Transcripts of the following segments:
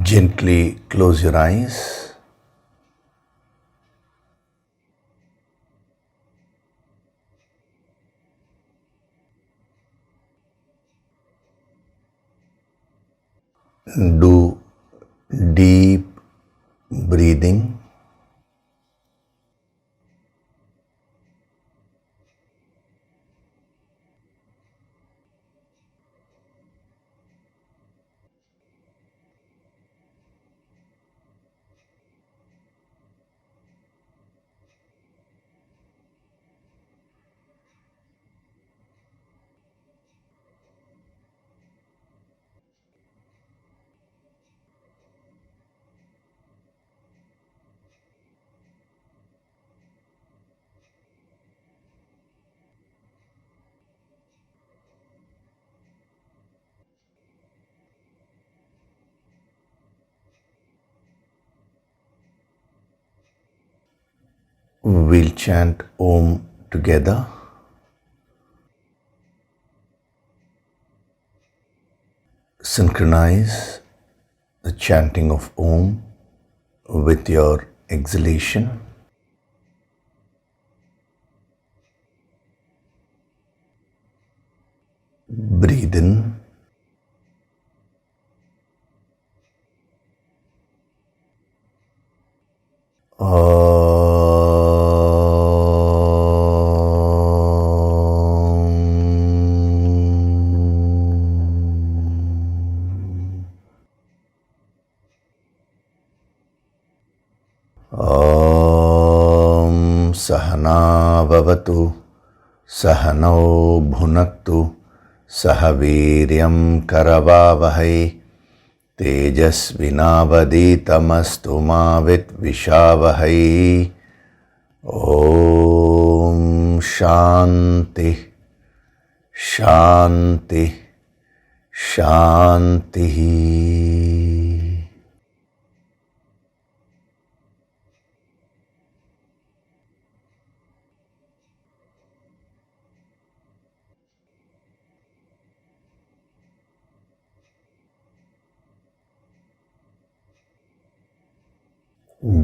Gently close your eyes. Do deep breathing. We'll chant Om together. Synchronize the chanting of Om with your exhalation. Breathe in. Sahana bhavatu, Sahanau bhunaktu, Sahaviryam karavavahai, Tejasvinavaditamastu ma vitvishavahai. Om Shanti, Shanti, Shanti.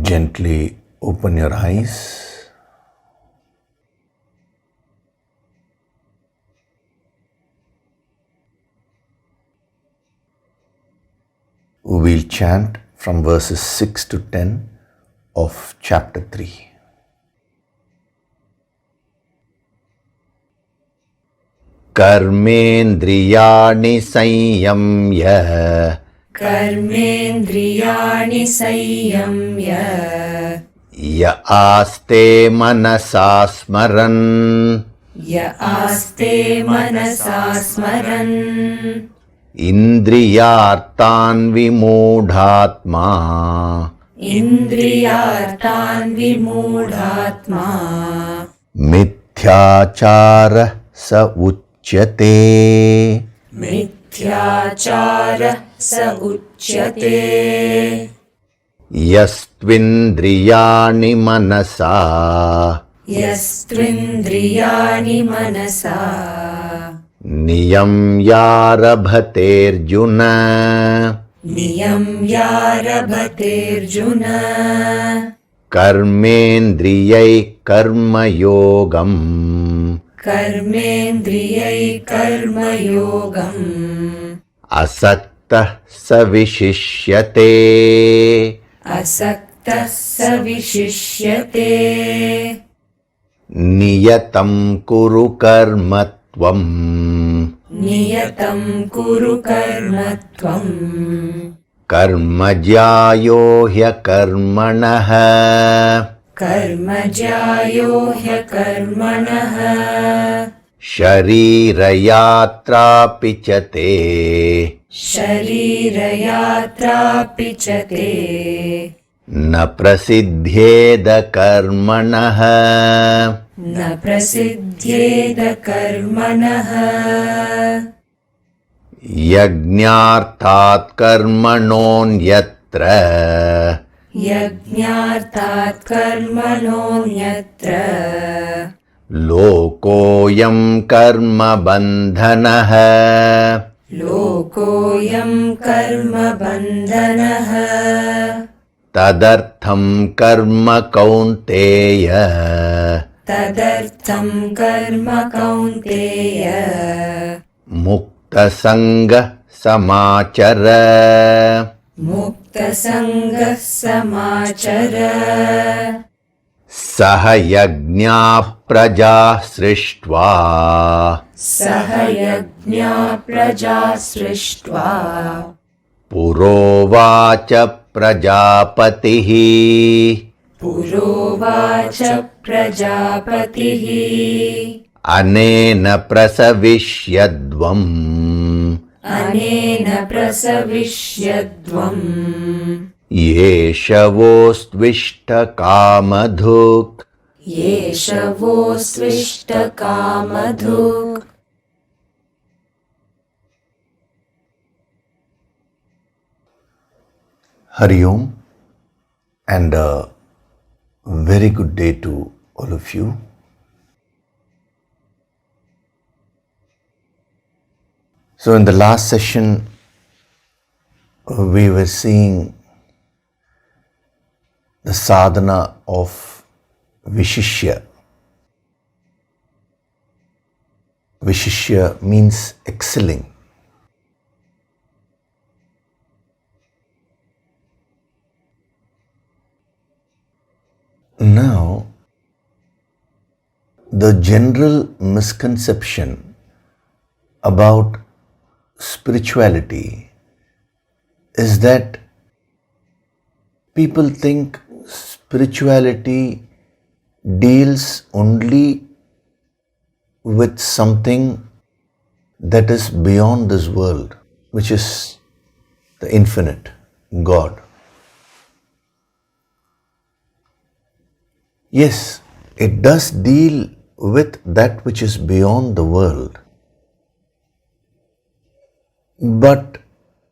Gently open your eyes. We'll chant from verses 6 to 10 of chapter 3. Karmendriyani sanyamya, Karmendriyani sanyamya, ya aste manasa smaran, ya aste manasa smaran, indriyartan vimudhatma, indriyartan vimudhatma, mithyachara sa uchyate, mithyachara sa uchyate, yastvindriyani manasa, yastvindriyani manasa, niyamyarabhaterjuna, niyamyarabhaterjuna, karmendriyai karmayogam, Karmendriyai karmayogam, asakta savishishyate, asakta savishishyate, niyatam kuru karmatvam, niyatam kuru karmatvam, karmajyayo hyakarmanaha, karmajyayo hyakarmanaha, sharirayatra pichate, sharirayatra pichate, na prasidhyeda karmanaha, na prasidhyeda karmanaha, yajñarthat karmanonyatra, यज्ञार्थात् कर्मणोऽन्यत्र lokoyam karma bandhanaha, लोकोऽयं कर्मबन्धनः तदर्थं कर्म कौन्तेय तदर्थं कर्म कौन्तेय मुक्तसङ्गः समाचर मुक्तसङ्गः समाचर सह यज्ञाः प्रजाः सृष्ट्वा सह यज्ञा प्रजा सृष्ट्वा पुरोवाच प्रजापतिः पुरोवाच प्रजापतिः अनेन प्रसविष्यद्वम् अनेन प्रसविष्यद्वम् येषवोऽस्त्विष्टकामधुक् येषवोऽस्त्विष्टकामधुक् Hari Om, and a very good day to all of you. So in the last session, we were seeing the sadhana of Vishishya. Vishishya means excelling. Now, the general misconception about spirituality is that people think spirituality deals only with something that is beyond this world, which is the infinite, God. Yes, it does deal with that which is beyond the world. But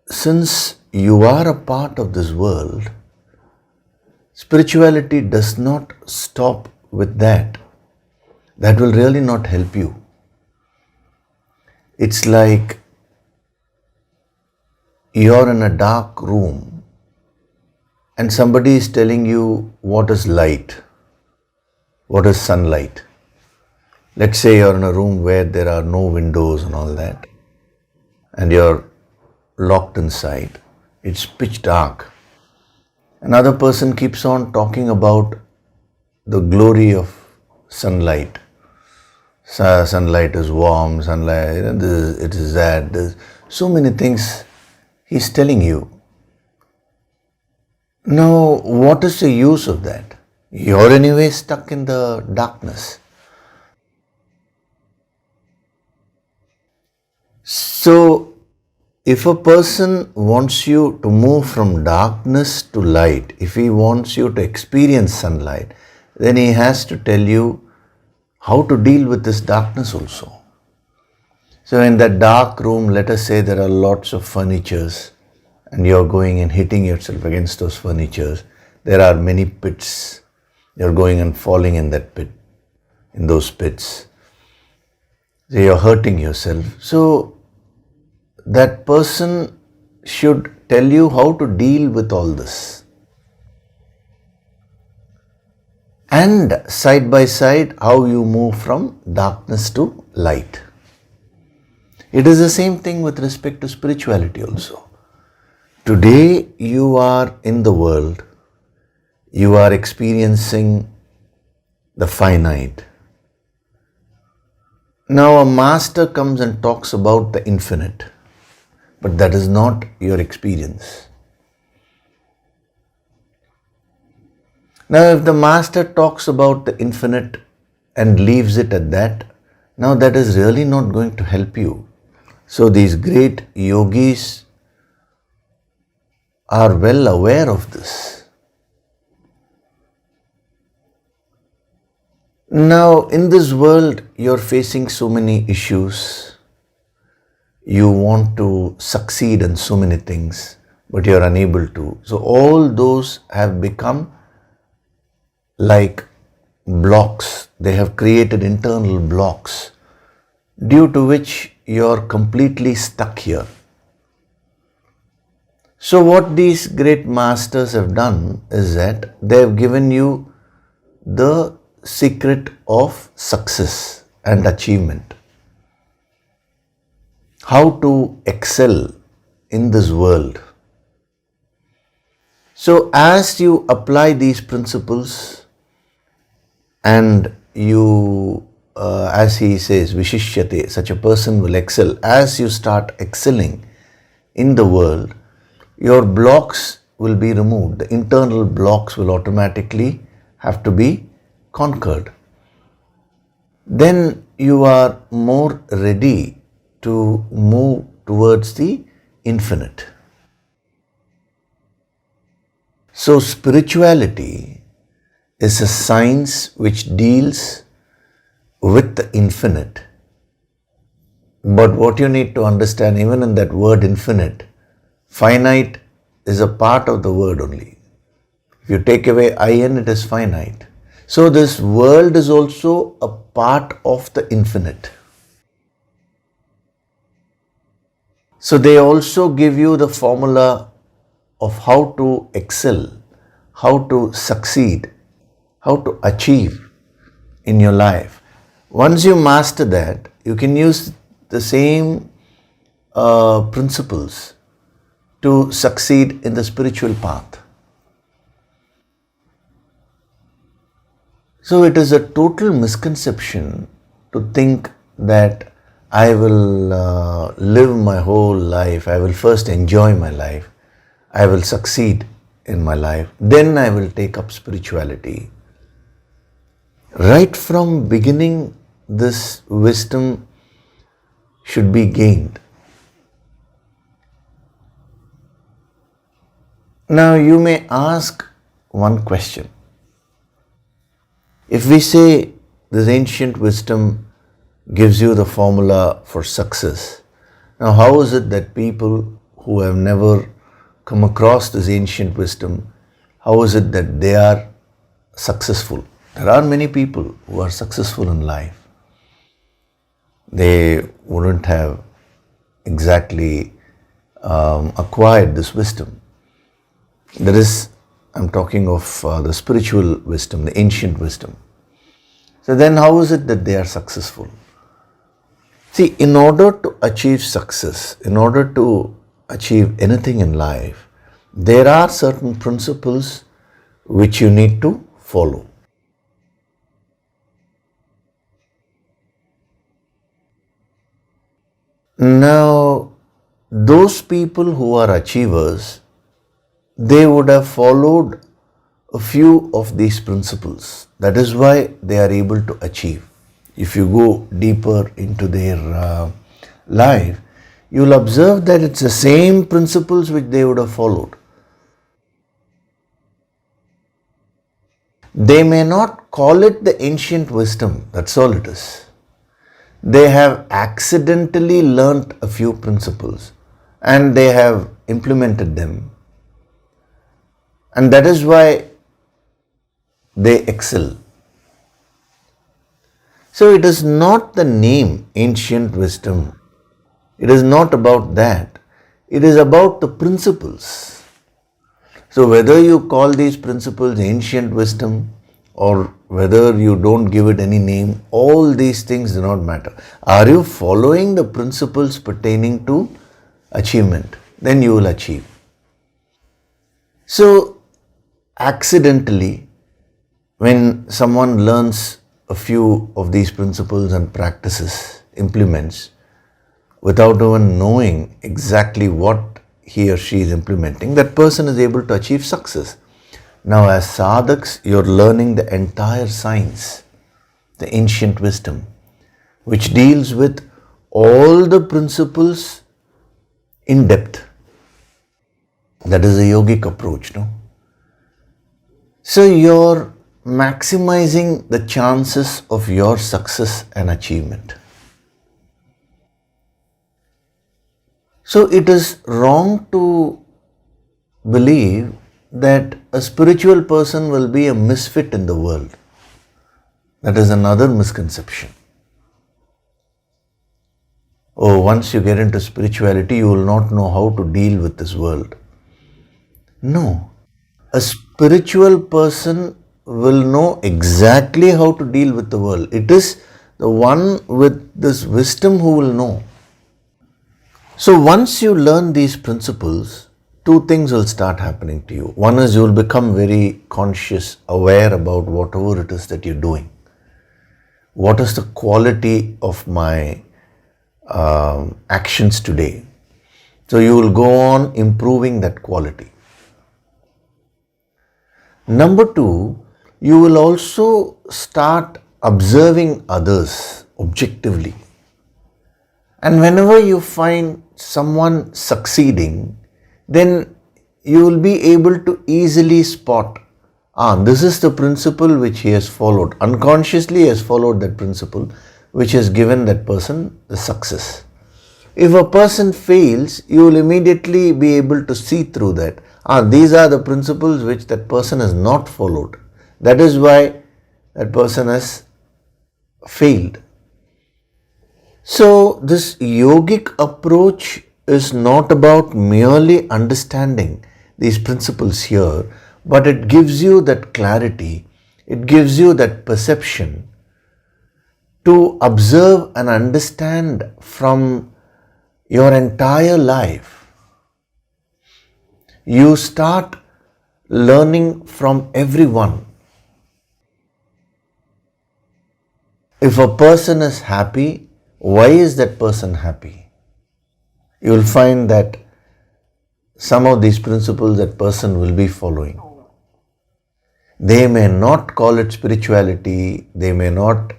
since you are a part of this world, spirituality does not stop with that. That will really not help you. It's like you're in a dark room and somebody is telling you what is light. What is sunlight? Let's say you're in a room where there are no windows and all that, and you're locked inside. It's pitch dark. Another person keeps on talking about the glory of sunlight. Sunlight is warm, sunlight, it is that. There's so many things he's telling you. Now, what is the use of that? You're anyway stuck in the darkness. So, if a person wants you to move from darkness to light, if he wants you to experience sunlight, then he has to tell you how to deal with this darkness also. So, in that dark room, let us say there are lots of furnitures and you're going and hitting yourself against those furnitures. There are many pits. You're going and falling in that pit, in those pits. So you're hurting yourself. So that person should tell you how to deal with all this. And side by side, how you move from darkness to light. It is the same thing with respect to spirituality also. Today you are in the world. You are experiencing the finite. Now a master comes and talks about the infinite, but that is not your experience. Now if the master talks about the infinite and leaves it at that, now that is really not going to help you. So these great yogis are well aware of this. Now, in this world, you're facing so many issues. You want to succeed in so many things, but you're unable to. So, all those have become like blocks. They have created internal blocks, due to which you're completely stuck here. So what these great masters have done is that they've given you the secret of success and achievement. How to excel in this world. So as you apply these principles and you, as he says, vishishyate, such a person will excel. As you start excelling in the world, your blocks will be removed. The internal blocks will automatically have to be conquered. Then you are more ready to move towards the infinite. So spirituality is a science which deals with the infinite. But what you need to understand, even in that word infinite, finite is a part of the word only. If you take away in, it is finite. So this world is also a part of the infinite. So they also give you the formula of how to excel, how to succeed, how to achieve in your life. Once you master that, you can use the same principles to succeed in the spiritual path. So it is a total misconception to think that I will live my whole life, I will first enjoy my life, I will succeed in my life, then I will take up spirituality. Right from beginning, this wisdom should be gained. Now you may ask one question. If we say this ancient wisdom gives you the formula for success, now how is it that people who have never come across this ancient wisdom, how is it that they are successful? There are many people who are successful in life. They wouldn't have exactly acquired this wisdom. That is, I'm talking of the spiritual wisdom, the ancient wisdom. So then how is it that they are successful? See, in order to achieve success, in order to achieve anything in life, there are certain principles which you need to follow. Now, those people who are achievers, they would have followed a few of these principles. That is why they are able to achieve. If you go deeper into their life, you will observe that it's the same principles which they would have followed. They may not call it the ancient wisdom, that's all it is. They have accidentally learnt a few principles and they have implemented them. And that is why they excel. So it is not the name ancient wisdom. It is not about that. It is about the principles. So whether you call these principles ancient wisdom or whether you don't give it any name, all these things do not matter. Are you following the principles pertaining to achievement? Then you will achieve. So accidentally, when someone learns a few of these principles and practices, implements, without even knowing exactly what he or she is implementing, that person is able to achieve success. Now as sadhaks, you're learning the entire science, the ancient wisdom, which deals with all the principles in depth. That is a yogic approach, no? So you're maximizing the chances of your success and achievement. So it is wrong to believe that a spiritual person will be a misfit in the world. That is another misconception. oh, once you get into spirituality, you will not know how to deal with this world. No. A spiritual person will know exactly how to deal with the world. It is the one with this wisdom who will know. So once you learn these principles, two things will start happening to you. One is you will become very conscious, aware about whatever it is that you're doing. What is the quality of my actions today? So you will go on improving that quality. Number two, you will also start observing others objectively. And whenever you find someone succeeding, then you will be able to easily spot, this is the principle which he has followed. Unconsciously he has followed that principle which has given that person the success. If a person fails, you will immediately be able to see through that. These are the principles which that person has not followed. That is why that person has failed. So this yogic approach is not about merely understanding these principles here, but it gives you that clarity, it gives you that perception to observe and understand from your entire life. You start learning from everyone. If a person is happy, why is that person happy? You will find that some of these principles that person will be following. They may not call it spirituality, they may not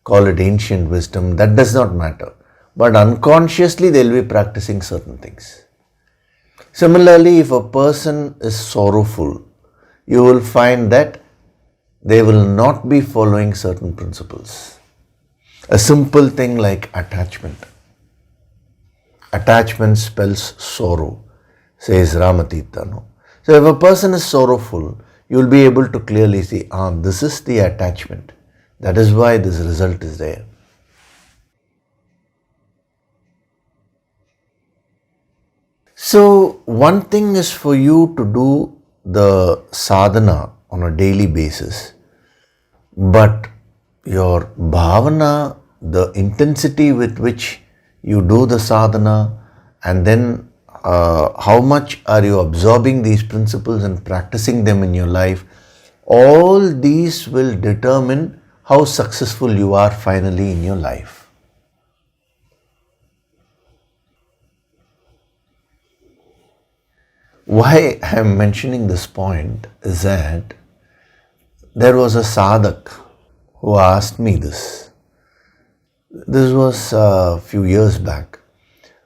call it ancient wisdom, that does not matter. But unconsciously they will be practicing certain things. Similarly, if a person is sorrowful, you will find that they will not be following certain principles. A simple thing like attachment. Attachment spells sorrow, says Ramatita. No? So if a person is sorrowful, you will be able to clearly see, this is the attachment. That is why this result is there. So one thing is for you to do the sadhana on a daily basis, but your bhavana, the intensity with which you do the sadhana, and then how much are you absorbing these principles and practicing them in your life, all these will determine how successful you are finally in your life. Why I am mentioning this point is that there was a sadhak who asked me this. This was a few years back.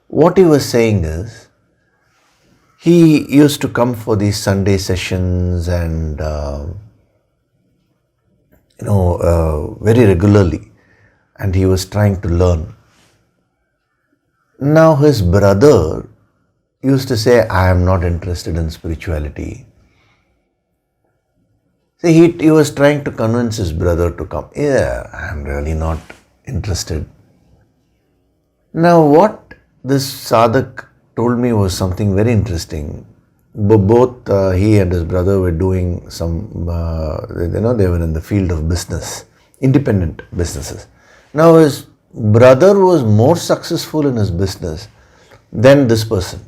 What he was saying is, he used to come for these Sunday sessions and very regularly, and he was trying to learn. Now his brother used to say, I am not interested in spirituality. See, he was trying to convince his brother to come. Yeah, I am really not interested. Now what this sadhak told me was something very interesting. Both he and his brother were doing some, they were in the field of business, independent businesses. Now his brother was more successful in his business than this person.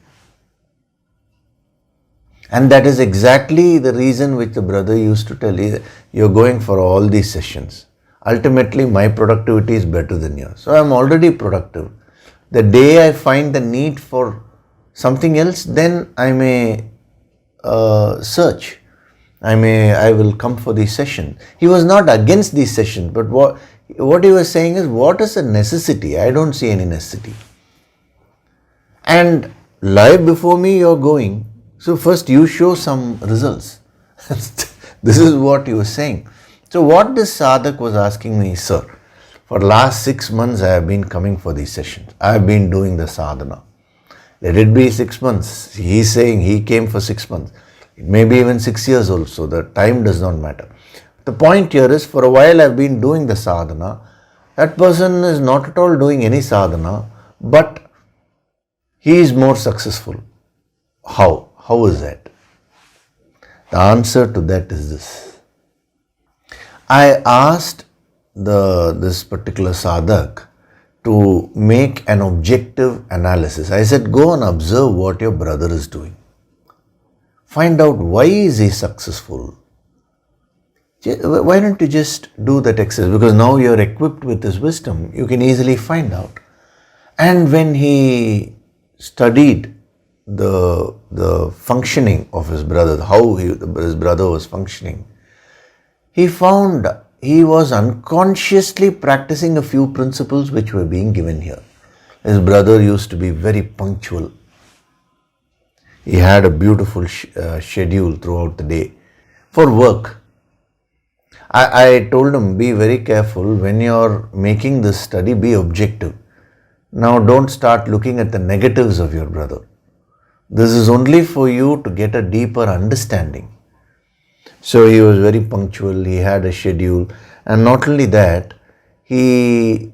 And that is exactly the reason which the brother used to tell you, you're going for all these sessions. Ultimately, my productivity is better than yours. So I'm already productive. The day I find the need for something else, then I may search. I will come for these sessions. He was not against these sessions, but what he was saying is, what is a necessity? I don't see any necessity. And live before me you're going. So first you show some results. This is what he was saying. So what this sadhak was asking me, sir, for last 6 months I have been coming for these sessions. I have been doing the sadhana. Let it be 6 months. He is saying he came for 6 months. It may be even 6 years also. The time does not matter. The point here is, for a while I have been doing the sadhana. That person is not at all doing any sadhana, but he is more successful. How? How is that? The answer to that is this. I asked this particular sadhak to make an objective analysis. I said, go and observe what your brother is doing. Find out why is he successful. Why don't you just do that exercise? Because now you are equipped with this wisdom, you can easily find out. And when he studied the functioning of his brother, how his brother was functioning, he found he was unconsciously practicing a few principles which were being given here. His brother used to be very punctual. He had a beautiful schedule throughout the day for work. I told him, be very careful when you're making this study, be objective. Now don't start looking at the negatives of your brother. This is only for you to get a deeper understanding. So he was very punctual, he had a schedule, and not only that, he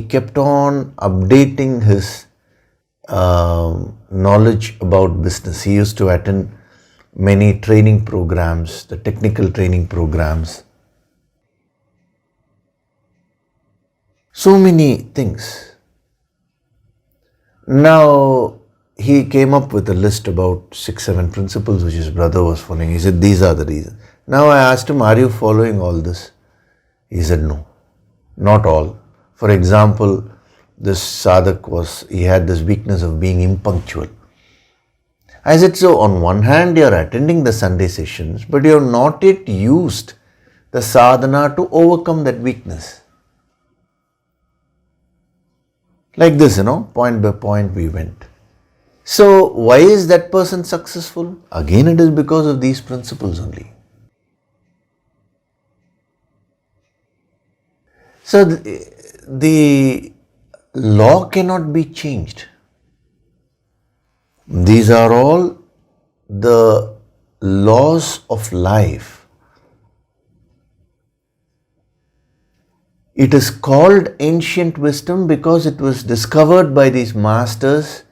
kept on updating his knowledge about business. He used to attend many training programs, the technical training programs. So many things. Now, he came up with a list about 6-7 principles which his brother was following. He said, these are the reasons. Now I asked him, are you following all this? He said, no, not all. For example, this sadhak he had this weakness of being impunctual. I said, so on one hand you are attending the Sunday sessions, but you have not yet used the sadhana to overcome that weakness. Like this, point by point we went. So why is that person successful? Again, it is because of these principles only. So the law cannot be changed. These are all the laws of life. It is called ancient wisdom because it was discovered by these masters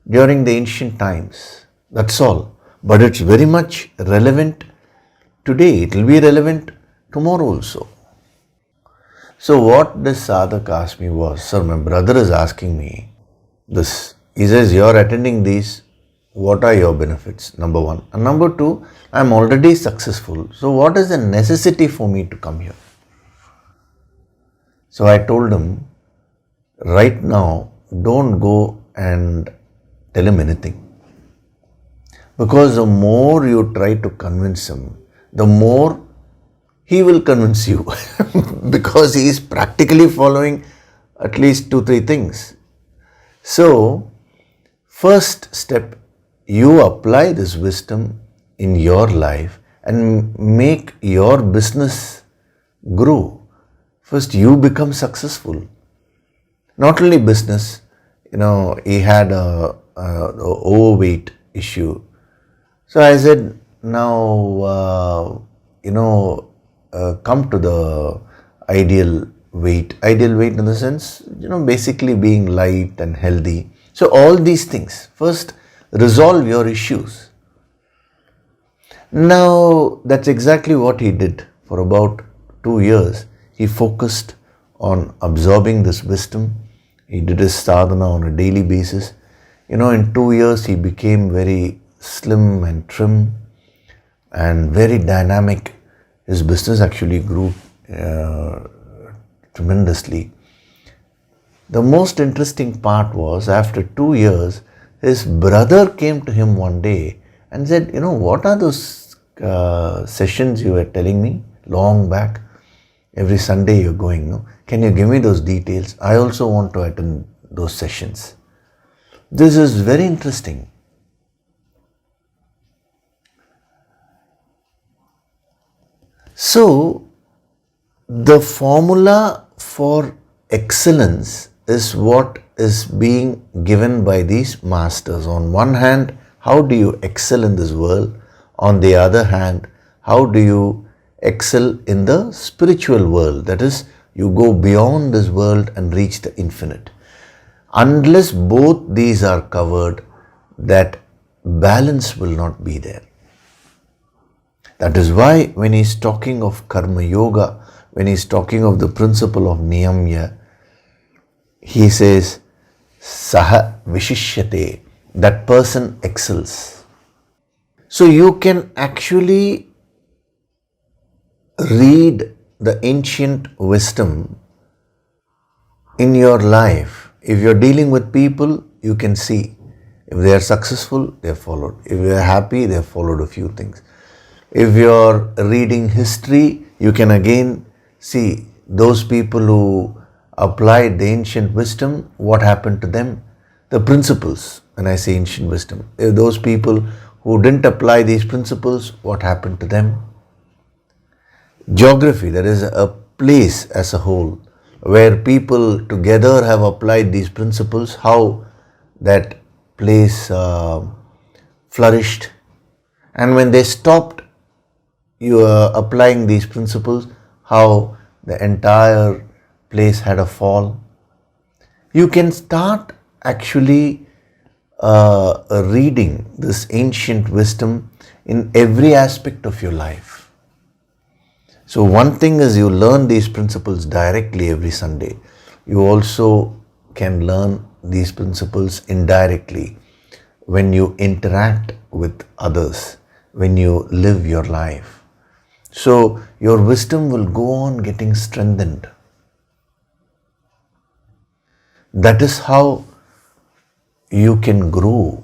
during the ancient times. That's all. But it's very much relevant today. It will be relevant tomorrow also. So what this sadhak asked me was, sir, my brother is asking me this. He says, you're attending these. What are your benefits? Number one. And number two, I'm already successful. So what is the necessity for me to come here? So I told him, right now, don't go and tell him anything. Because the more you try to convince him, the more he will convince you. Because he is practically following at least 2-3 things. So, first step, you apply this wisdom in your life and make your business grow. First, you become successful. Not only business, he had a overweight issue. So I said, now, come to the ideal weight. Ideal weight in the sense, basically being light and healthy. So all these things, first resolve your issues. Now, that's exactly what he did for about 2 years. He focused on absorbing this wisdom. He did his sadhana on a daily basis. In 2 years, he became very slim and trim and very dynamic. His business actually grew tremendously. The most interesting part was, after 2 years, his brother came to him one day and said, what are those sessions you were telling me long back? Every Sunday you're going, no? Can you give me those details? I also want to attend those sessions. This is very interesting. So, the formula for excellence is what is being given by these masters. On one hand, how do you excel in this world? On the other hand, how do you excel in the spiritual world? That is, you go beyond this world and reach the infinite. Unless both these are covered, that balance will not be there. That is why when he's talking of karma yoga, when he's talking of the principle of niyamya, he says, saha vishishyate, that person excels. So you can actually read the ancient wisdom in your life. If you're dealing with people, you can see if they are successful, they have followed. If they are happy, they have followed a few things. If you're reading history, you can again see those people who applied the ancient wisdom, what happened to them, the principles. When I say ancient wisdom, if those people who didn't apply these principles, what happened to them. Geography, there is a place as a whole where people together have applied these principles, how that place flourished. And when they stopped applying these principles, how the entire place had a fall. You can start actually reading this ancient wisdom in every aspect of your life. So one thing is you learn these principles directly every Sunday. You also can learn these principles indirectly when you interact with others, when you live your life. So your wisdom will go on getting strengthened. That is how you can grow.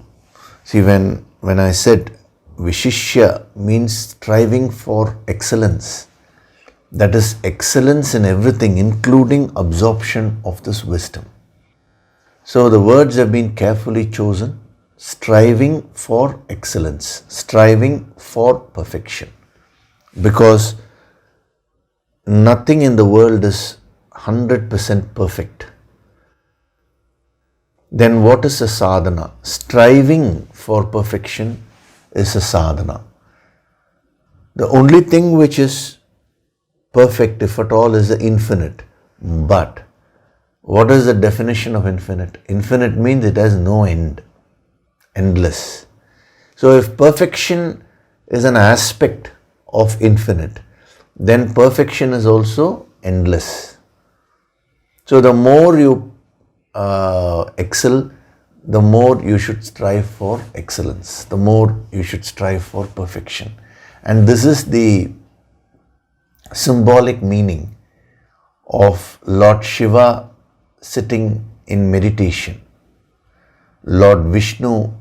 See, when I said Vishishya means striving for excellence. That is excellence in everything, including absorption of this wisdom. So the words have been carefully chosen. Striving for excellence, striving for perfection. Because nothing in the world is 100% perfect. Then what is a sadhana? Striving for perfection is a sadhana. The only thing which is perfect, if at all, is the infinite. But what is the definition of infinite? Infinite means it has no end, endless. So if perfection is an aspect of infinite, then perfection is also endless. So the more you excel, the more you should strive for excellence, the more you should strive for perfection. And this is the symbolic meaning of Lord Shiva sitting in meditation, Lord Vishnu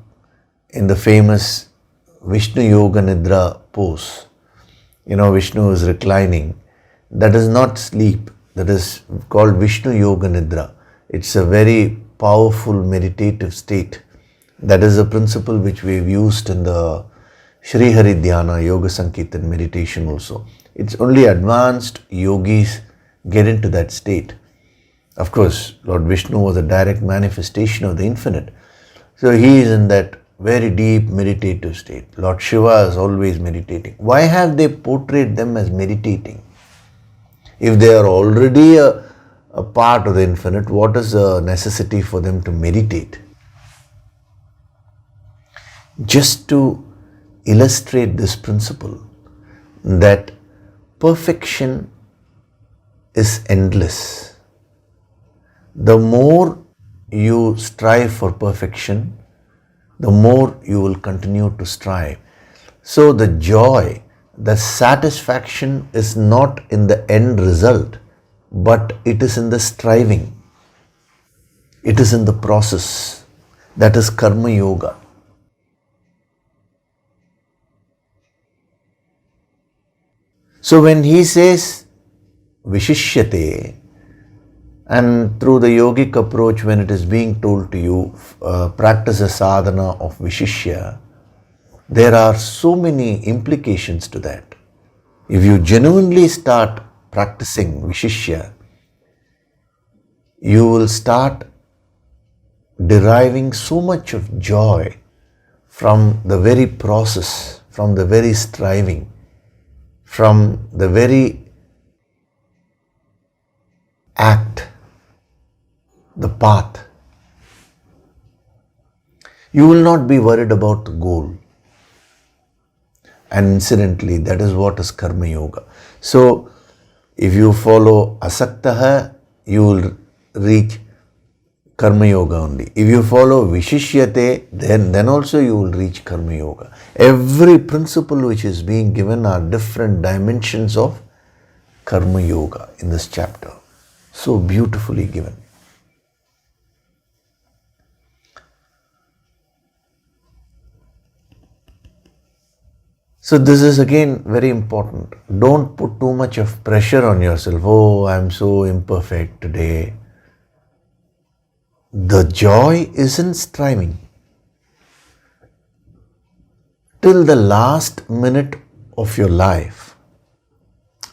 in the famous Vishnu Yoga Nidra pose. Vishnu is reclining. That is not sleep. That is called Vishnu Yoga Nidra. It's a very powerful meditative state. That is a principle which we've used in the Shri Hari Dhyana Yoga Sankirtan meditation also. It's only advanced yogis get into that state. Of course, Lord Vishnu was a direct manifestation of the infinite. So he is in that very deep meditative state. Lord Shiva is always meditating. Why have they portrayed them as meditating? If they are already a part of the infinite, what is the necessity for them to meditate? Just to illustrate this principle that perfection is endless. The more you strive for perfection, the more you will continue to strive. So the joy, the satisfaction is not in the end result, but it is in the striving. It is in the process. That is karma yoga. So when he says vishishyate, and through the yogic approach, when it is being told to you, practice a sadhana of vishishya, there are so many implications to that. If you genuinely start practicing vishishya, you will start deriving so much of joy from the very process, from the very striving, from the very act, the path. You will not be worried about the goal. And incidentally, that is what is Karma Yoga. So, if you follow Asaktaha, you will reach Karma Yoga only. If you follow Vishishyate, then also you will reach Karma Yoga. Every principle which is being given are different dimensions of Karma Yoga in this chapter. So beautifully given. So this is again very important. Don't put too much of pressure on yourself. Oh, I'm so imperfect today. The joy is in striving. Till the last minute of your life.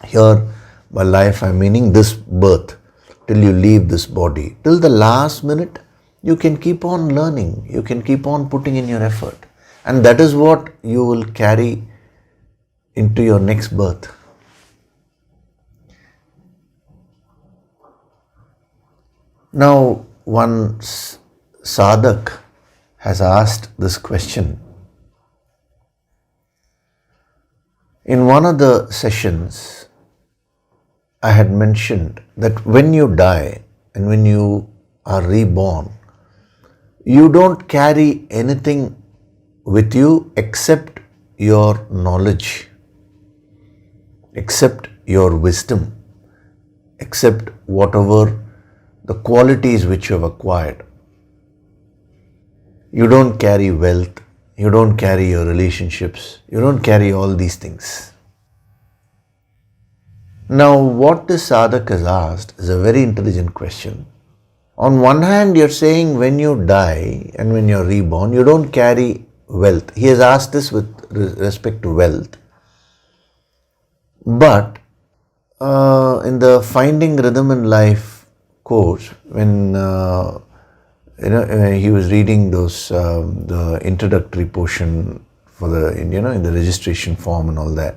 Here, by life I'm meaning this birth. Till you leave this body. Till the last minute, you can keep on learning. You can keep on putting in your effort. And that is what you will carry into your next birth. Now, one sadhak has asked this question. In one of the sessions, I had mentioned that when you die and when you are reborn, you don't carry anything with you except your knowledge, except your wisdom, except whatever the qualities which you have acquired. You don't carry wealth, you don't carry your relationships, you don't carry all these things. Now, what this sadhak has asked is a very intelligent question. On one hand, you're saying when you die and when you're reborn, you don't carry wealth. He has asked this with respect to wealth. But in the Finding Rhythm in Life course, when he was reading those the introductory portion for the in the registration form and all that.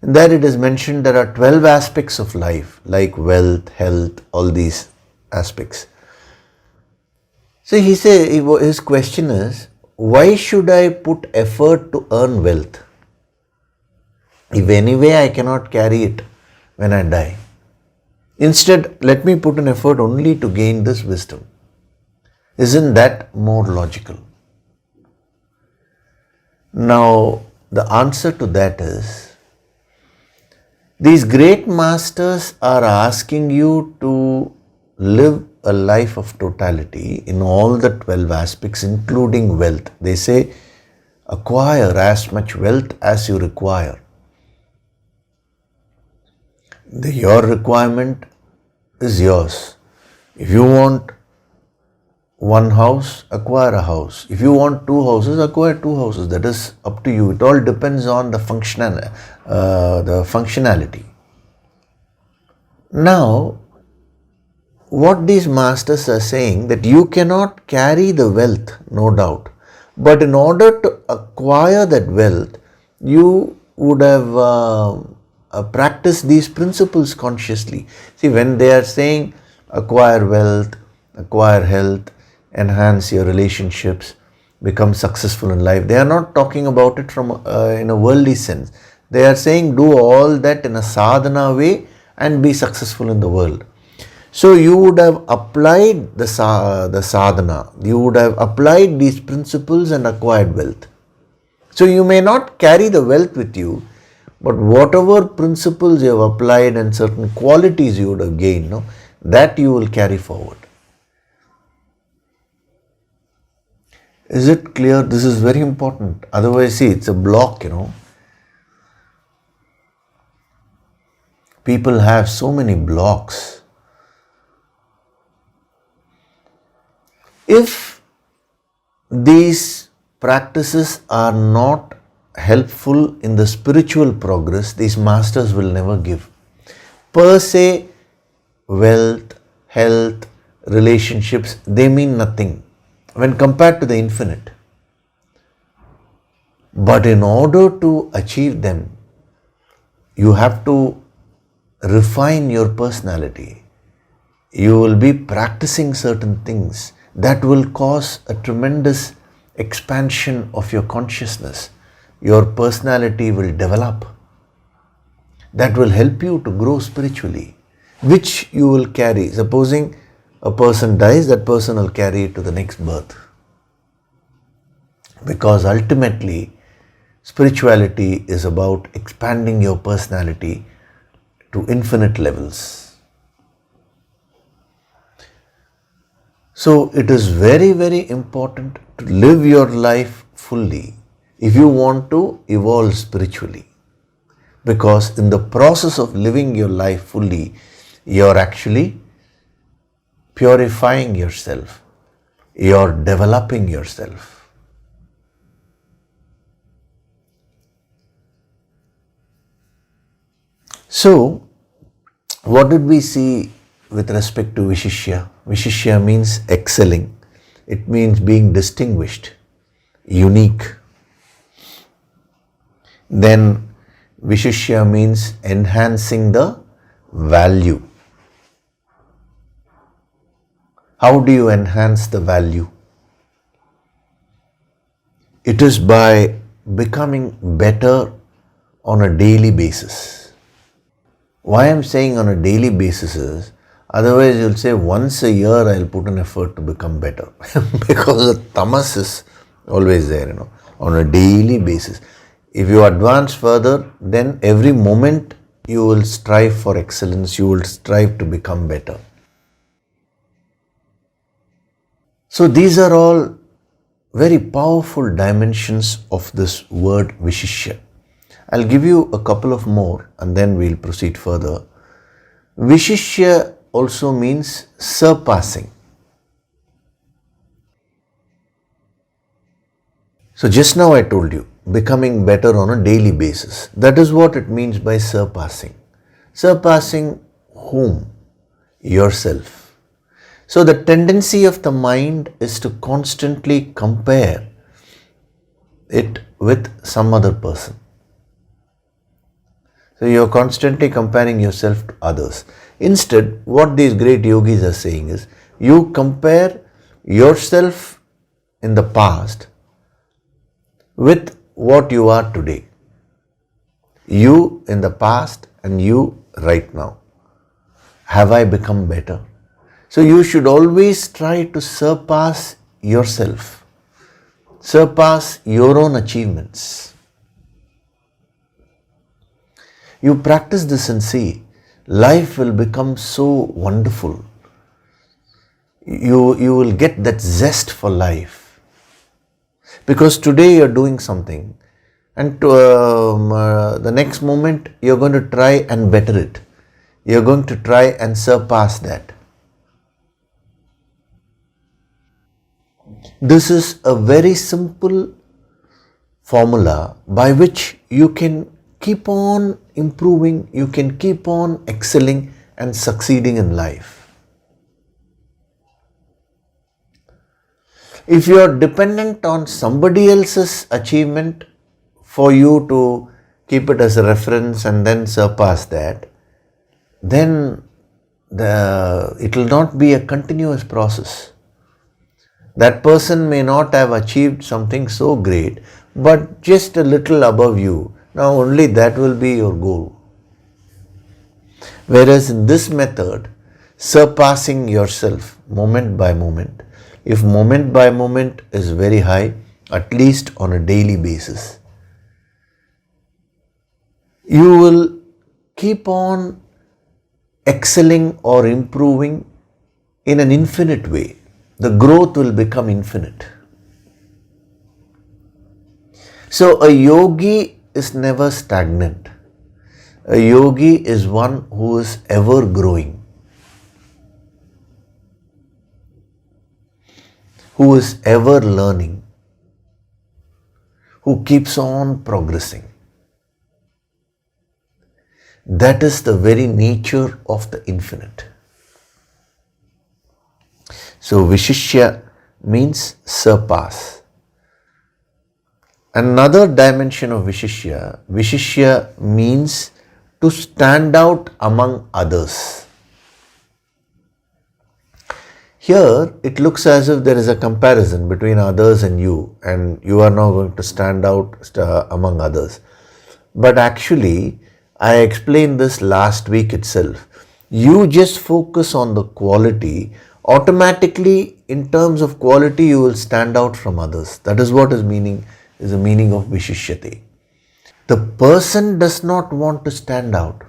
In that it is mentioned there are 12 aspects of life, like wealth, health, all these aspects. So he said, his question is, why should I put effort to earn wealth? If anyway I cannot carry it when I die. Instead, let me put an effort only to gain this wisdom. Isn't that more logical? Now, the answer to that is, these great masters are asking you to live a life of totality in all the 12 aspects, including wealth. They say, acquire as much wealth as you require. Your requirement is yours. If you want one house, acquire a house. If you want two houses, acquire two houses. That is up to you. It all depends on the functionality. Now, what these masters are saying, that you cannot carry the wealth, no doubt. But in order to acquire that wealth, you would have practiced these principles consciously. See, when they are saying acquire wealth, acquire health, enhance your relationships, become successful in life, they are not talking about it from in a worldly sense. They are saying do all that in a sadhana way and be successful in the world. So you would have applied the sadhana, you would have applied these principles and acquired wealth. So you may not carry the wealth with you, but whatever principles you have applied and certain qualities you would have gained, that you will carry forward. Is it clear? This is very important. Otherwise, see, it's a block, People have so many blocks. If these practices are not helpful in the spiritual progress, these masters will never give. Per se, wealth, health, relationships, they mean nothing when compared to the infinite. But in order to achieve them, you have to refine your personality. You will be practicing certain things that will cause a tremendous expansion of your consciousness. Your personality will develop. That will help you to grow spiritually, which you will carry. Supposing a person dies, that person will carry it to the next birth. Because ultimately, spirituality is about expanding your personality to infinite levels. So it is very, very important to live your life fully if you want to evolve spiritually. Because in the process of living your life fully, you're actually purifying yourself. You're developing yourself. So, what did we see with respect to Vishishya? Vishishya means excelling. It means being distinguished, unique. Then Vishishya means enhancing the value. How do you enhance the value? It is by becoming better on a daily basis. Why I'm saying on a daily basis is, otherwise you'll say once a year I'll put an effort to become better. Because the tamas is always there, on a daily basis. If you advance further, then every moment you will strive for excellence, you will strive to become better. So these are all very powerful dimensions of this word Vishishya. I'll give you a couple of more and then we'll proceed further. Vishishya also means surpassing. So just now I told you, becoming better on a daily basis. That is what it means by surpassing. Surpassing whom? Yourself. So the tendency of the mind is to constantly compare it with some other person. So you're constantly comparing yourself to others. Instead, what these great yogis are saying is, you compare yourself in the past with what you are today. You in the past and you right now. Have I become better? So you should always try to surpass yourself. Surpass your own achievements. You practice this and see, life will become so wonderful. You will get that zest for life. Because today you're doing something and the next moment you're going to try and better it. You're going to try and surpass that. This is a very simple formula by which you can keep on improving, you can keep on excelling and succeeding in life. If you are dependent on somebody else's achievement for you to keep it as a reference and then surpass that, then it will not be a continuous process. That person may not have achieved something so great, but just a little above you. Now only that will be your goal. Whereas in this method, surpassing yourself moment by moment, if moment by moment is very high, at least on a daily basis, you will keep on excelling or improving in an infinite way. The growth will become infinite. So a yogi is never stagnant. A yogi is one who is ever growing, who is ever learning, who keeps on progressing. That is the very nature of the infinite. So Vishishya means surpass. Another dimension of Vishishya, Vishishya means to stand out among others. Here, it looks as if there is a comparison between others and you are now going to stand out among others. But actually, I explained this last week itself. You just focus on the quality, automatically, in terms of quality, you will stand out from others. That is what is the meaning of Vishishyate. The person does not want to stand out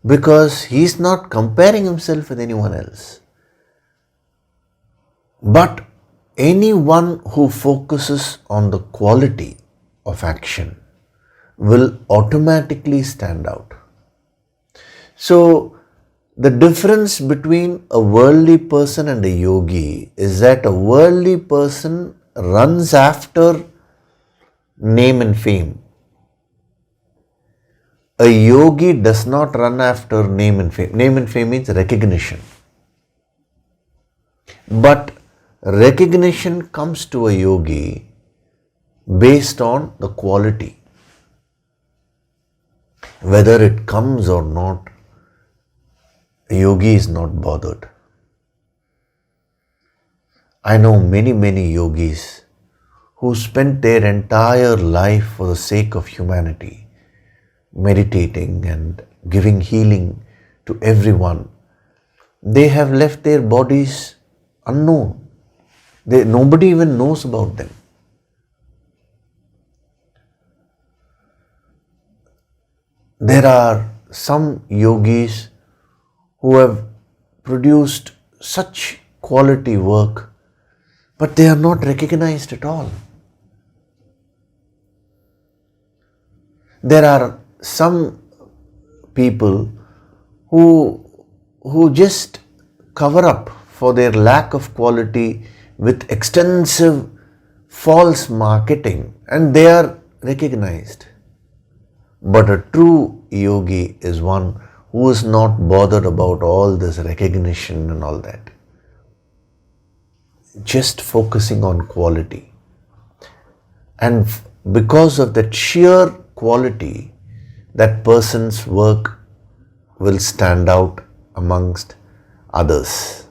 because he is not comparing himself with anyone else. But anyone who focuses on the quality of action will automatically stand out. So, the difference between a worldly person and a yogi is that a worldly person runs after name and fame. A yogi does not run after name and fame. Name and fame means recognition. But recognition comes to a yogi based on the quality. Whether it comes or not, a yogi is not bothered. I know many yogis who spent their entire life for the sake of humanity, meditating and giving healing to everyone. They have left their bodies unknown. Nobody even knows about them. There are some yogis who have produced such quality work, but they are not recognized at all. There are some people who just cover up for their lack of quality with extensive false marketing, and they are recognized. But a true yogi is one who is not bothered about all this recognition and all that. Just focusing on quality. And because of that sheer quality, that person's work will stand out amongst others.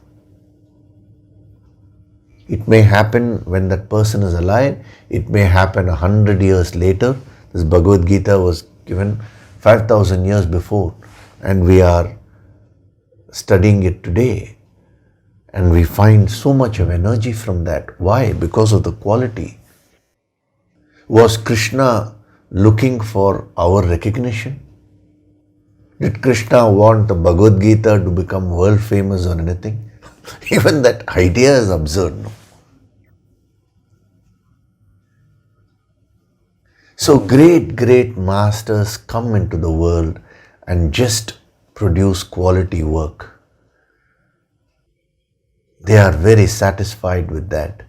It may happen when that person is alive. It may happen 100 years later. This Bhagavad Gita was given 5,000 years before, and we are studying it today. And we find so much of energy from that. Why? Because of the quality. Was Krishna looking for our recognition? Did Krishna want the Bhagavad Gita to become world famous or anything? Even that idea is absurd. No? So great masters come into the world and just produce quality work. They are very satisfied with that.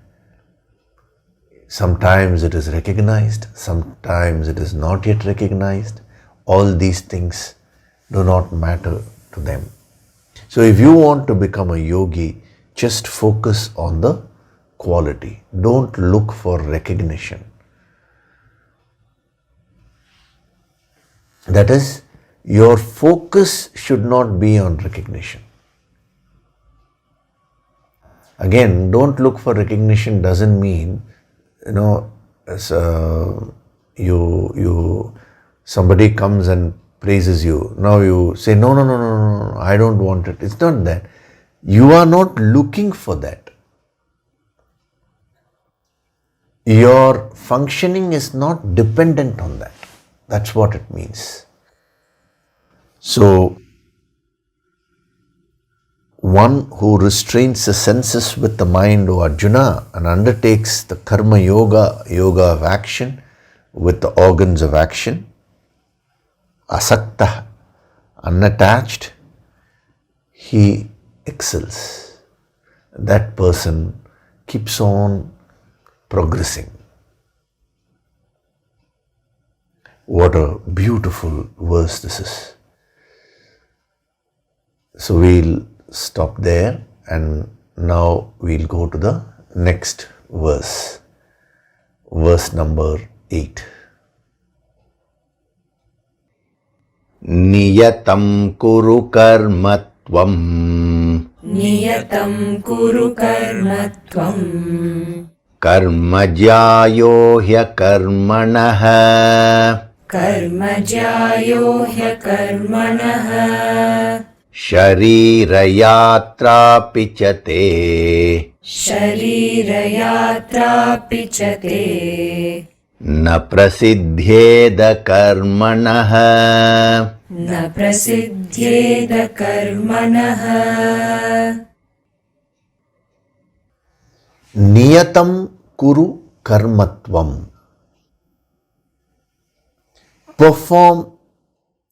Sometimes it is recognized, sometimes it is not yet recognized. All these things do not matter to them. So if you want to become a yogi, just focus on the quality. Don't look for recognition. That is, your focus should not be on recognition. Again, don't look for recognition doesn't mean, somebody comes and praises you. Now you say, no, I don't want it. It's not that. You are not looking for that. Your functioning is not dependent on that. That's what it means. So, one who restrains the senses with the mind, O Arjuna, and undertakes the karma yoga of action with the organs of action, asakta, unattached, he excels. That person keeps on progressing. What a beautiful verse this is. So we'll stop there and now we'll go to the next verse. Verse number 8. Niyatam kuru karmatvam नियतं कुरु कर्म त्वम् कर्मज्यायो ह्यकर्मणः कर्मज्यायो ह्यकर्मणः शरीरयात्रापि च ते शरीरयात्रापि च ते न प्रसिद्ध्येद कर्मणः न प्रसिद्ध्येद कर्मणः नियतं कुरु कर्मत्वम्. Perform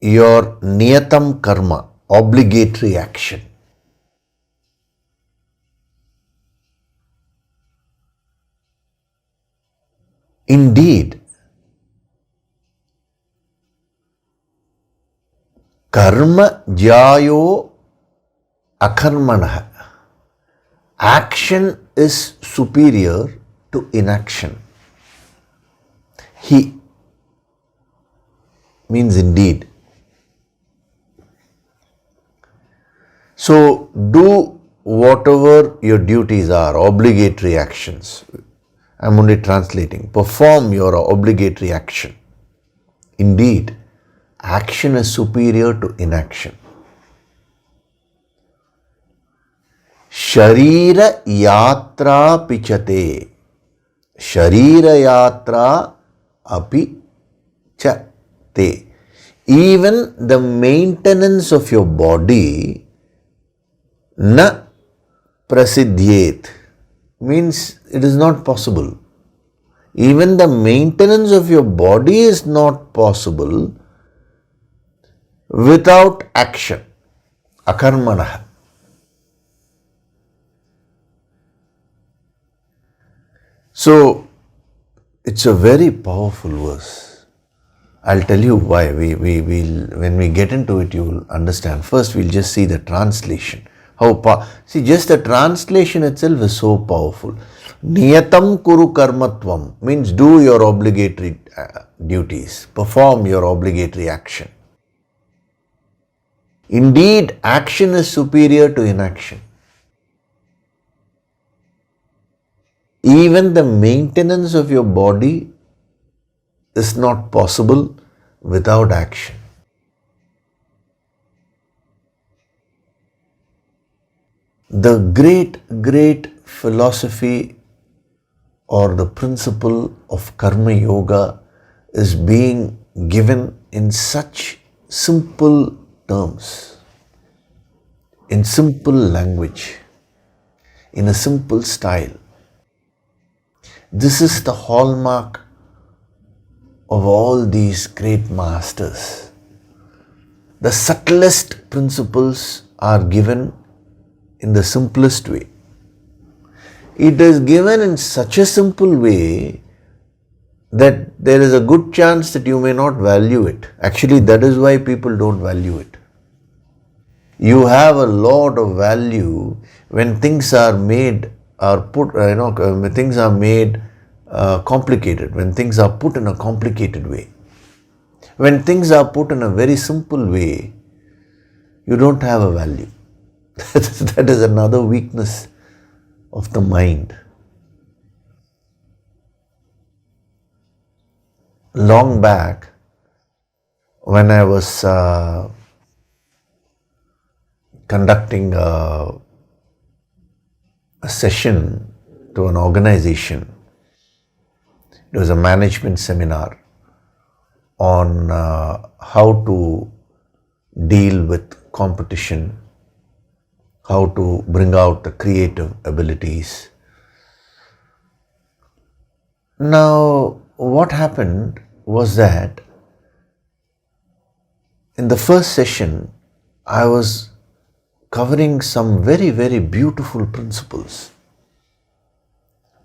your niyatam karma, obligatory action. Indeed, karma jayo akarmanah. Action is superior to inaction. He means indeed. So do whatever your duties are, obligatory actions. I'm only translating. Perform your obligatory action. Indeed, action is superior to inaction. Sharira yatra pichate. Sharira yatra api chate. Even the maintenance of your body na prasiddhyet means it is not possible. Even the maintenance of your body is not possible without action. Akarmanah. So, it's a very powerful verse. I'll tell you why. When we get into it, you will understand. First, we'll just see the translation. See, just the translation itself is so powerful. Niyatam kuru karmatvam means do your obligatory duties, perform your obligatory action. Indeed, action is superior to inaction. Even the maintenance of your body is not possible without action. The great philosophy or the principle of karma yoga is being given in such simple terms, in simple language, in a simple style. This is the hallmark of all these great masters. The subtlest principles are given in the simplest way. It is given in such a simple way that there is a good chance that you may not value it. Actually, that is why people don't value it. You have a lot of value when things are made when things are made complicated, when things are put in a complicated way. When things are put in a very simple way, you don't have a value. That is another weakness of the mind. Long back, when I was conducting a session to an organization, it was a management seminar on how to deal with competition, how to bring out the creative abilities. Now, what happened was that in the first session, I was covering some very beautiful principles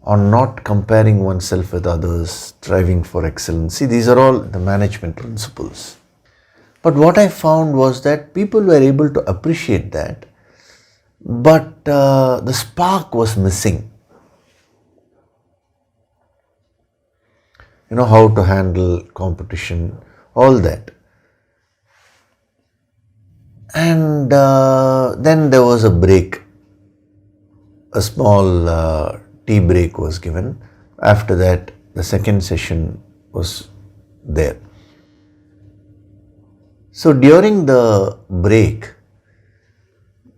on not comparing oneself with others, striving for excellence. See, these are all the management principles. But what I found was that people were able to appreciate that, but the spark was missing. How to handle competition, all that. And then there was a break a small tea break was given. After that, the second session was there. So during the break,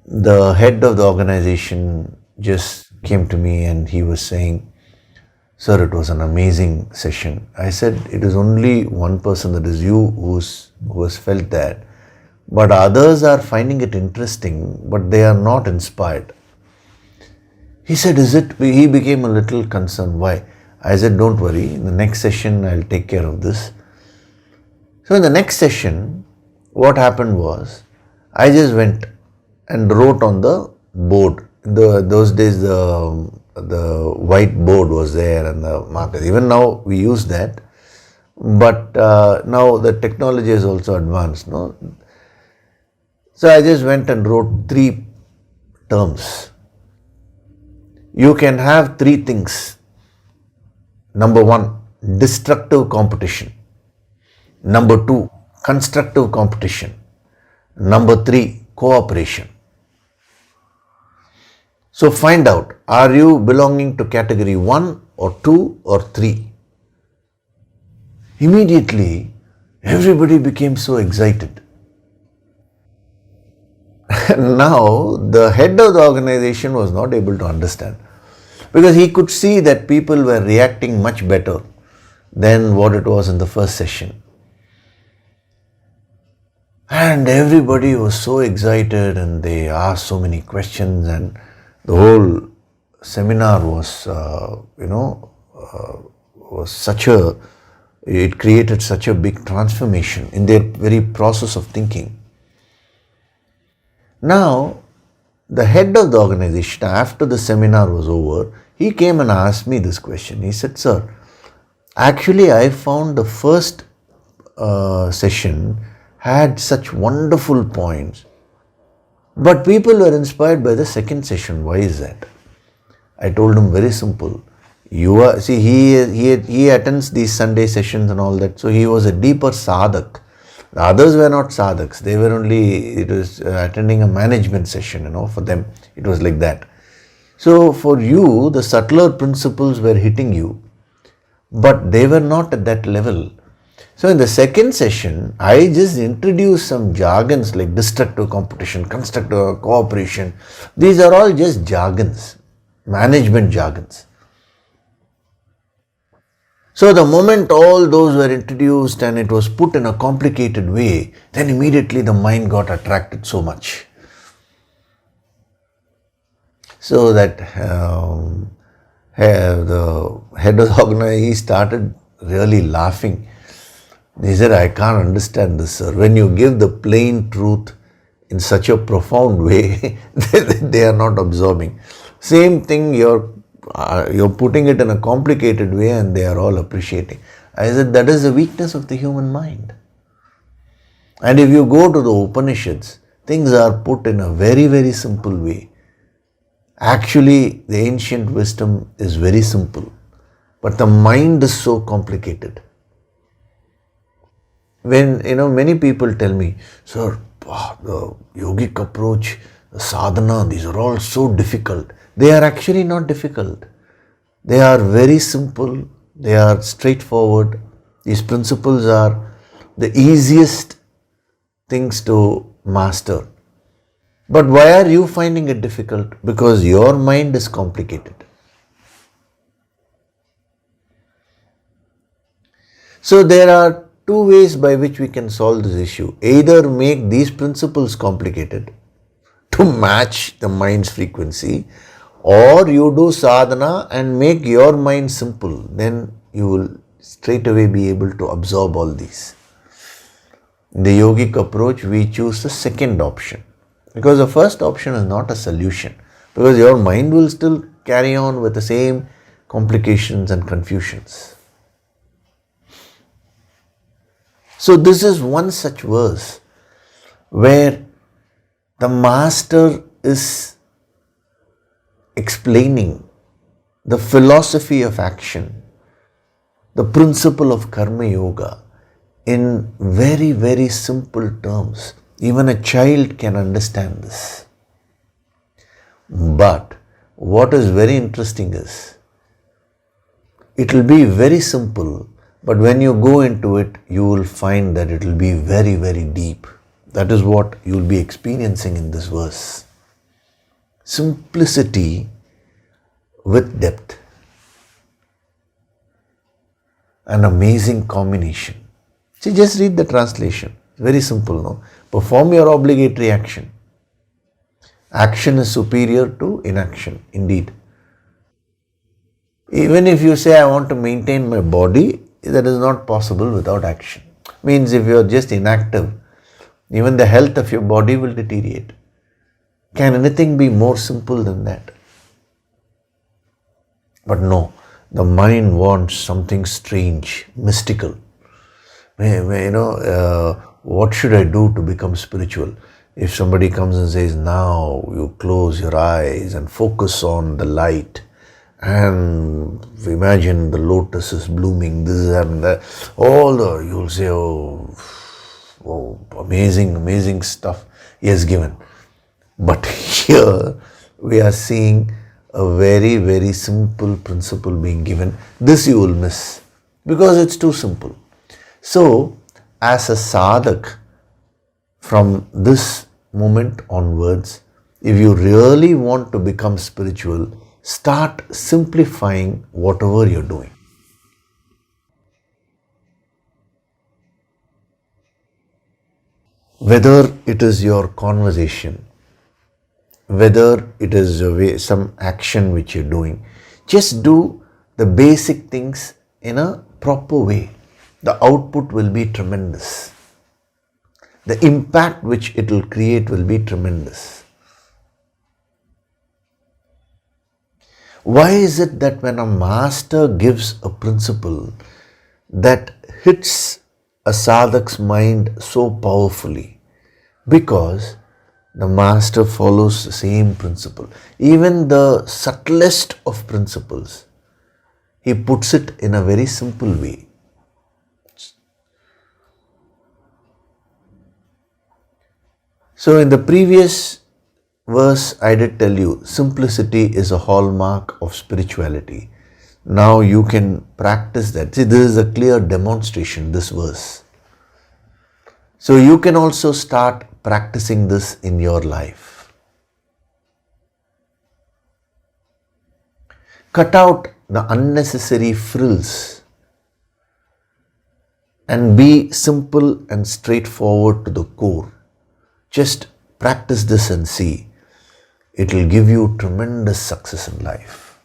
the head of the organization just came to me and he was saying, "Sir, it was an amazing session." I said, "It is only one person, that is you, who has felt that. But others are finding it interesting, but they are not inspired." He said, "Is it?" He became a little concerned. Why? I said, "Don't worry. In the next session, I'll take care of this." So in the next session, what happened was, I just went and wrote on the board. In those days, the white board was there and the markers. Even now, we use that. But now the technology is also advanced. No? So I just went and wrote 3 terms. You can have 3 things. Number 1, destructive competition. Number 2, constructive competition. Number 3, cooperation. So find out, are you belonging to category 1 or 2 or 3? Immediately, everybody became so excited. Now, the head of the organization was not able to understand, because he could see that people were reacting much better than what it was in the first session. And everybody was so excited and they asked so many questions, and the whole seminar was, it created such a big transformation in their very process of thinking. Now, the head of the organization, after the seminar was over, he came and asked me this question. He said, "Sir, actually I found the first session had such wonderful points, but people were inspired by the second session. Why is that?" I told him, very simple. He attends these Sunday sessions and all that, so he was a deeper sadhak. The others were not sadhaks. They were only, it was attending a management session, for them. It was like that. So for you, the subtler principles were hitting you, but they were not at that level. So in the second session, I just introduced some jargons like destructive competition, constructive cooperation. These are all just jargons, management jargons. So the moment all those were introduced and it was put in a complicated way, then immediately the mind got attracted so much. So that the head of the organization, he started really laughing. He said, "I can't understand this, sir. When you give the plain truth in such a profound way, they are not absorbing. Same thing, you're putting it in a complicated way and they are all appreciating." I said, that is the weakness of the human mind. And if you go to the Upanishads, things are put in a very, very simple way. Actually, the ancient wisdom is very simple, but the mind is so complicated. When, many people tell me, "Sir, the yogic approach, the sadhana, these are all so difficult." They are actually not difficult. They are very simple. They are straightforward. These principles are the easiest things to master. But why are you finding it difficult? Because your mind is complicated. So there are 2 ways by which we can solve this issue. Either make these principles complicated to match the mind's frequency, or you do sadhana and make your mind simple. Then you will straight away be able to absorb all these. In the yogic approach, we choose the second option, because the first option is not a solution, because your mind will still carry on with the same complications and confusions. So this is one such verse where the master is explaining the philosophy of action, the principle of karma yoga in very, very simple terms. Even a child can understand this. But what is very interesting is, it will be very simple, but when you go into it, you will find that it will be very, very deep. That is what you will be experiencing in this verse. Simplicity with depth. An amazing combination. See, just read the translation. Very simple, no? Perform your obligatory action. Action is superior to inaction, indeed. Even if you say, I want to maintain my body, that is not possible without action. Means if you are just inactive, even the health of your body will deteriorate. Can anything be more simple than that? But no, the mind wants something strange, mystical. What should I do to become spiritual? If somebody comes and says, now you close your eyes and focus on the light and imagine the lotus is blooming, this and that, you'll say, oh, amazing stuff he has given. But here we are seeing a very, very simple principle being given. This you will miss because it's too simple. So, as a sadhak, from this moment onwards, if you really want to become spiritual, start simplifying whatever you're doing. Whether it is your conversation, whether it is some action which you're doing, just do the basic things in a proper way. The output will be tremendous. The impact which it will create will be tremendous. Why is it that when a master gives a principle that hits a sadhak's mind so powerfully? Because the master follows the same principle. Even the subtlest of principles, he puts it in a very simple way. So in the previous verse, I did tell you, simplicity is a hallmark of spirituality. Now you can practice that. See, this is a clear demonstration, this verse. So you can also start practicing this in your life. Cut out the unnecessary frills and be simple and straightforward to the core. Just practice this and see. It will give you tremendous success in life.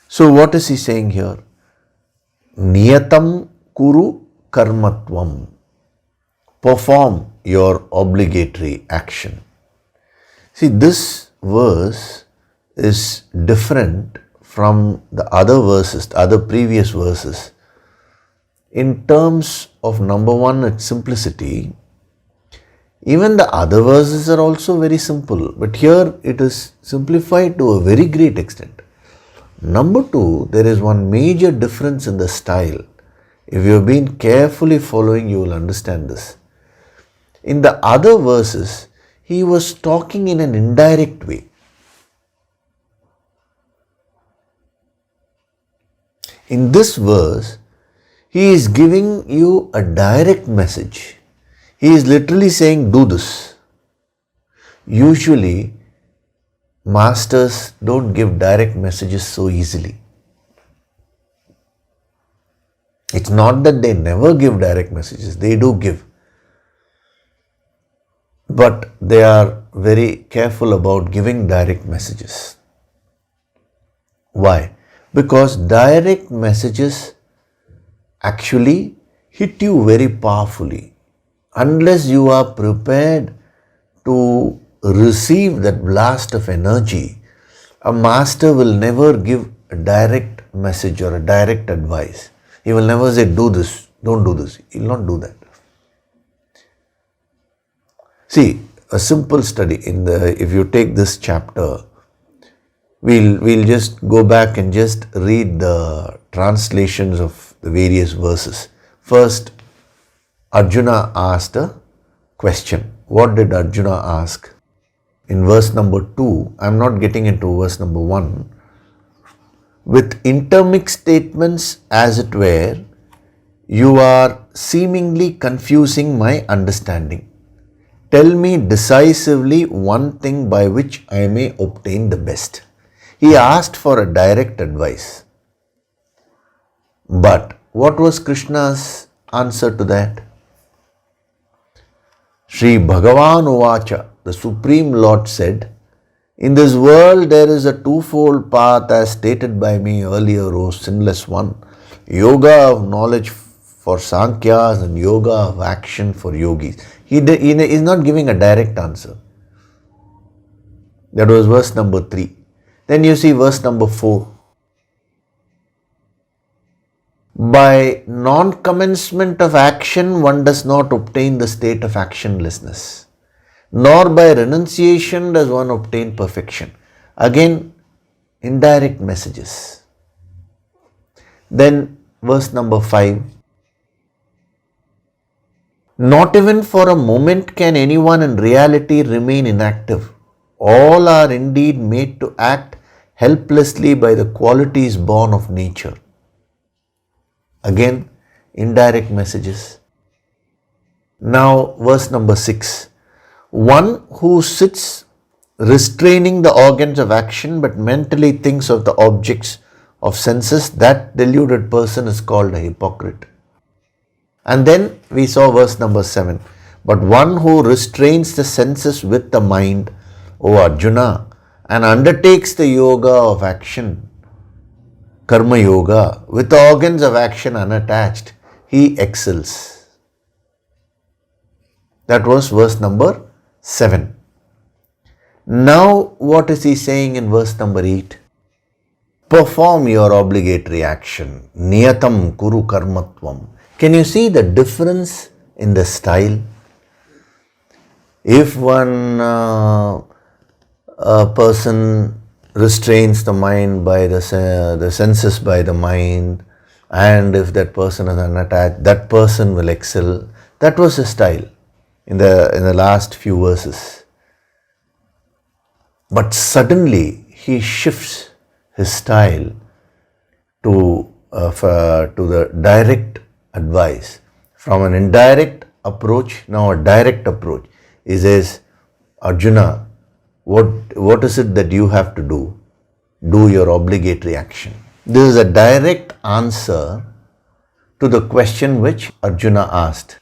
So what is he saying here? Niyatam kuru karmatvam. Perform your obligatory action. See, this verse is different from the other verses, the other previous verses. In terms of number one, its simplicity. Even the other verses are also very simple, but here it is simplified to a very great extent. Number two, there is one major difference in the style. If you have been carefully following, you will understand this. In the other verses, he was talking in an indirect way. In this verse, he is giving you a direct message. He is literally saying, do this. Usually, masters don't give direct messages so easily. It's not that they never give direct messages, they do give. But they are very careful about giving direct messages. Why? Because direct messages actually hit you very powerfully. Unless you are prepared to receive that blast of energy, a master will never give a direct message or a direct advice. He will never say, do this, don't do this. He will not do that. See, a simple study if you take this chapter, we'll just go back and just read the translations of the various verses. First, Arjuna asked a question. What did Arjuna ask? In verse number 2, I'm not getting into verse number 1, with intermixed statements as it were, you are seemingly confusing my understanding. Tell me decisively one thing by which I may obtain the best. He asked for a direct advice. But what was Krishna's answer to that? Sri Bhagavan Uvacha, the Supreme Lord said, in this world there is a twofold path as stated by me earlier, O sinless one. Yoga of knowledge for Sankhyas and yoga of action for yogis. He is not giving a direct answer. That was verse number 3. Then you see verse number 4. By non-commencement of action, one does not obtain the state of actionlessness, nor by renunciation does one obtain perfection. Again, indirect messages. Then verse number 5. Not even for a moment can anyone in reality remain inactive. All are indeed made to act helplessly by the qualities born of nature. Again, indirect messages. Now, verse number 6. One who sits restraining the organs of action but mentally thinks of the objects of senses, that deluded person is called a hypocrite. And then we saw verse number 7. But one who restrains the senses with the mind, O Arjuna, and undertakes the yoga of action, Karma Yoga, with the organs of action unattached, he excels. That was verse number 7. Now, what is he saying in verse number 8? Perform your obligatory action. Niyatam kuru karmatvam. Can you see the difference in the style? If one person restrains the mind by the senses by the mind, and if that person is unattached, that person will excel. That was his style in the last few verses. But suddenly he shifts his style to the direct advice. From an indirect approach, now a direct approach. He says, Arjuna, what is it that you have to do? Do your obligatory action. This is a direct answer to the question which Arjuna asked.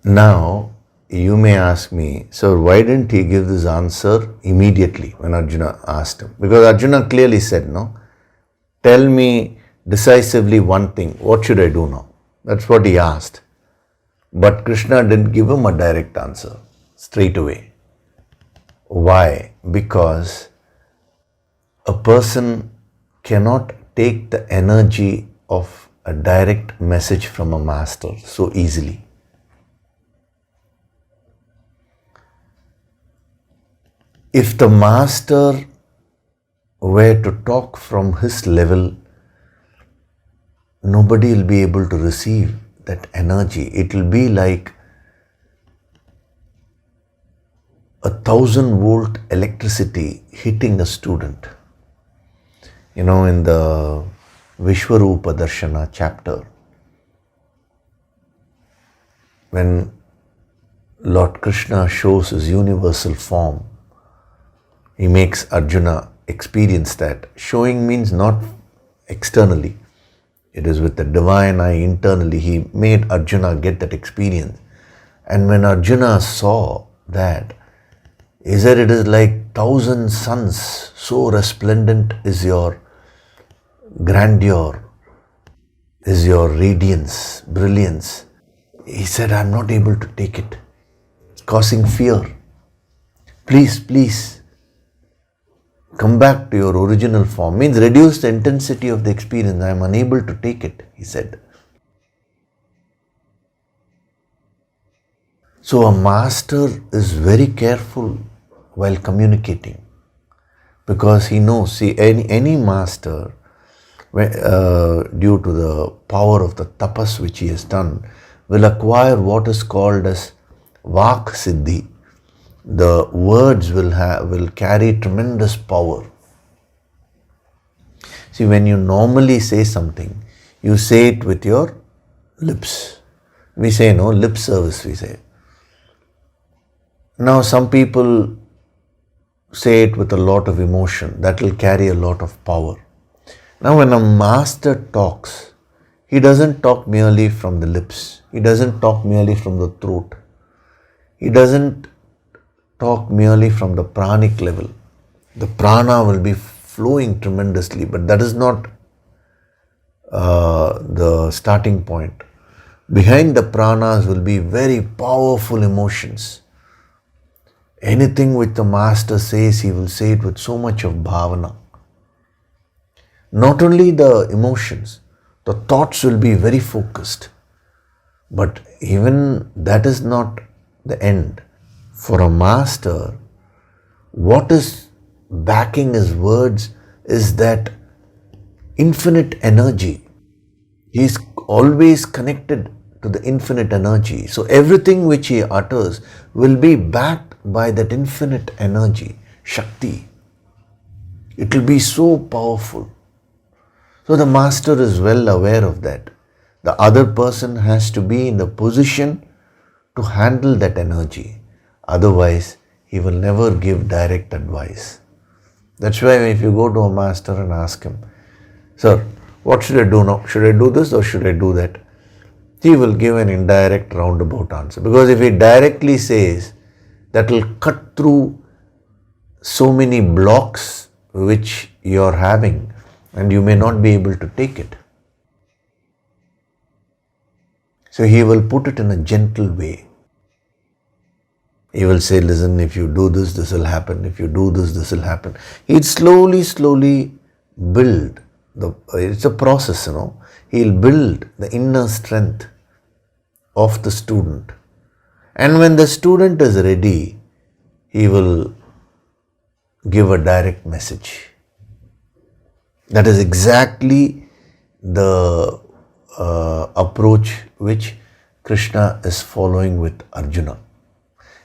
Now, you may ask me, so why didn't he give this answer immediately when Arjuna asked him? Because Arjuna clearly said, no, tell me decisively one thing. What should I do now? That's what he asked. But Krishna didn't give him a direct answer straight away. Why? Because a person cannot take the energy of a direct message from a master so easily. If the master were to talk from his level, nobody will be able to receive that energy. It will be like 1,000-volt electricity hitting a student. You know, in the Vishwarupa Darshana chapter, when Lord Krishna shows his universal form, he makes Arjuna experience that. Showing means not externally. It is with the divine eye internally. He made Arjuna get that experience. And when Arjuna saw that, he said, it is like 1,000 suns, so resplendent is your grandeur, is your radiance, brilliance. He said, I'm not able to take it. It's causing fear. Please, come back to your original form. Means reduce the intensity of the experience. I am unable to take it, he said. So a master is very careful while communicating, because he knows, see, any master due to the power of the tapas which he has done, will acquire what is called as Vak Siddhi. The words will carry tremendous power. See, when you normally say something, you say it with your lips. We say, no, lip service we say. Now some people say it with a lot of emotion. That will carry a lot of power. Now when a master talks, he doesn't talk merely from the lips. He doesn't talk merely from the throat. He doesn't talk merely from the pranic level. The prana will be flowing tremendously, but that is not the starting point. Behind the pranas will be very powerful emotions. Anything which the master says, he will say it with so much of bhavana. Not only the emotions, the thoughts will be very focused. But even that is not the end. For a master, what is backing his words is that infinite energy. He is always connected to the infinite energy. So everything which he utters will be backed by that infinite energy, Shakti. It will be so powerful. So the master is well aware of that. The other person has to be in the position to handle that energy. Otherwise, he will never give direct advice. That's why if you go to a master and ask him, "Sir, what should I do now? Should I do this or should I do that?" He will give an indirect roundabout answer. Because if he directly says, that will cut through so many blocks which you are having and you may not be able to take it. So he will put it in a gentle way. He will say, listen, if you do this, this will happen. If you do this, this will happen. He'll slowly build. It's a process, He'll build the inner strength of the student. And when the student is ready, he will give a direct message. That is exactly the approach which Krishna is following with Arjuna.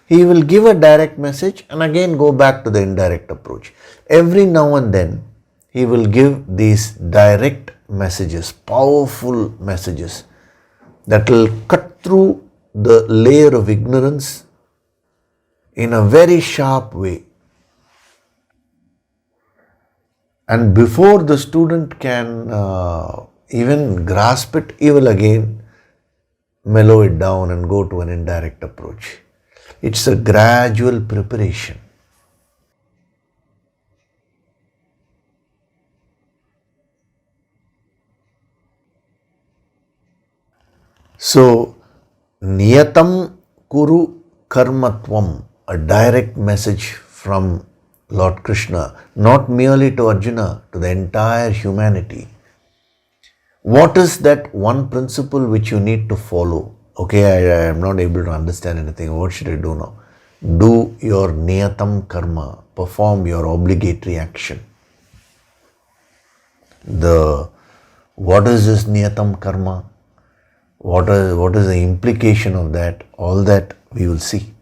He will give a direct message and again go back to the indirect approach. Every now and then, he will give these direct messages, powerful messages that will cut through the layer of ignorance in a very sharp way. And before the student can even grasp it, he will again mellow it down and go to an indirect approach. It's a gradual preparation. So, Niyatam Kuru Karmatvam, a direct message from Lord Krishna, not merely to Arjuna, to the entire humanity. What is that one principle which you need to follow? Okay, I am not able to understand anything. What should I do now? Do your Niyatam Karma, perform your obligatory action. What is this Niyatam Karma? What is the implication of that? All that we will see.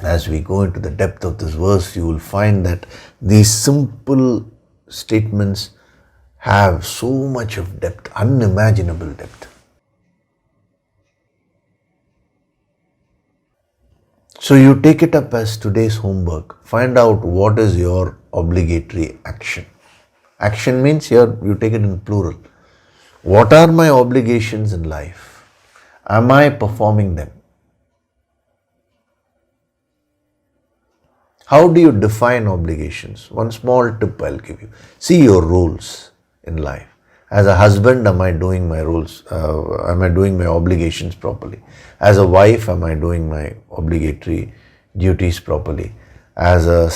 As we go into the depth of this verse, you will find that these simple statements have so much of depth, unimaginable depth. So you take it up as today's homework. Find out what is your obligatory action. Action means here you take it in plural. What are my obligations in life? Am I performing them? How do you define obligations? One small tip I'll give you. See your roles in life. As a husband, am I doing my roles? Am I doing my obligations properly? As a wife, am I doing my obligatory duties properly? As a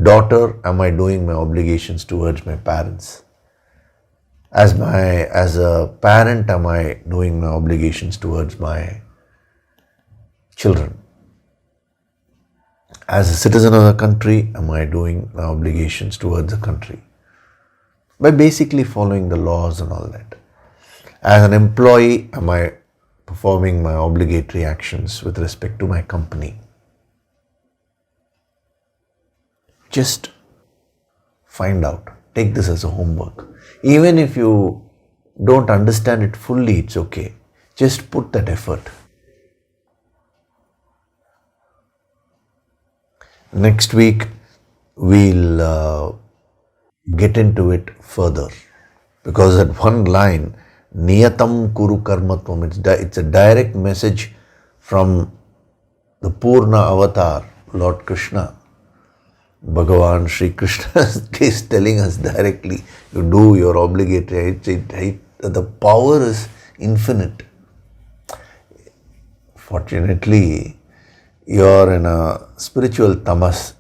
daughter, am I doing my obligations towards my parents? As a parent, am I doing my obligations towards my children? As a citizen of the country, am I doing my obligations towards the country? by basically following the laws and all that. As an employee, am I performing my obligatory actions with respect to my company? Just find out. Take this as a homework. Even if you don't understand it fully, it's okay. Just put that effort. Next week, we'll get into it further. Because at one line, Niyatam Kuru Karmatvam, it's a direct message from the Purna Avatar, Lord Krishna. Bhagavan Sri Krishna is telling us directly, you do your obligatory. The power is infinite. Fortunately, you're in a spiritual tamas.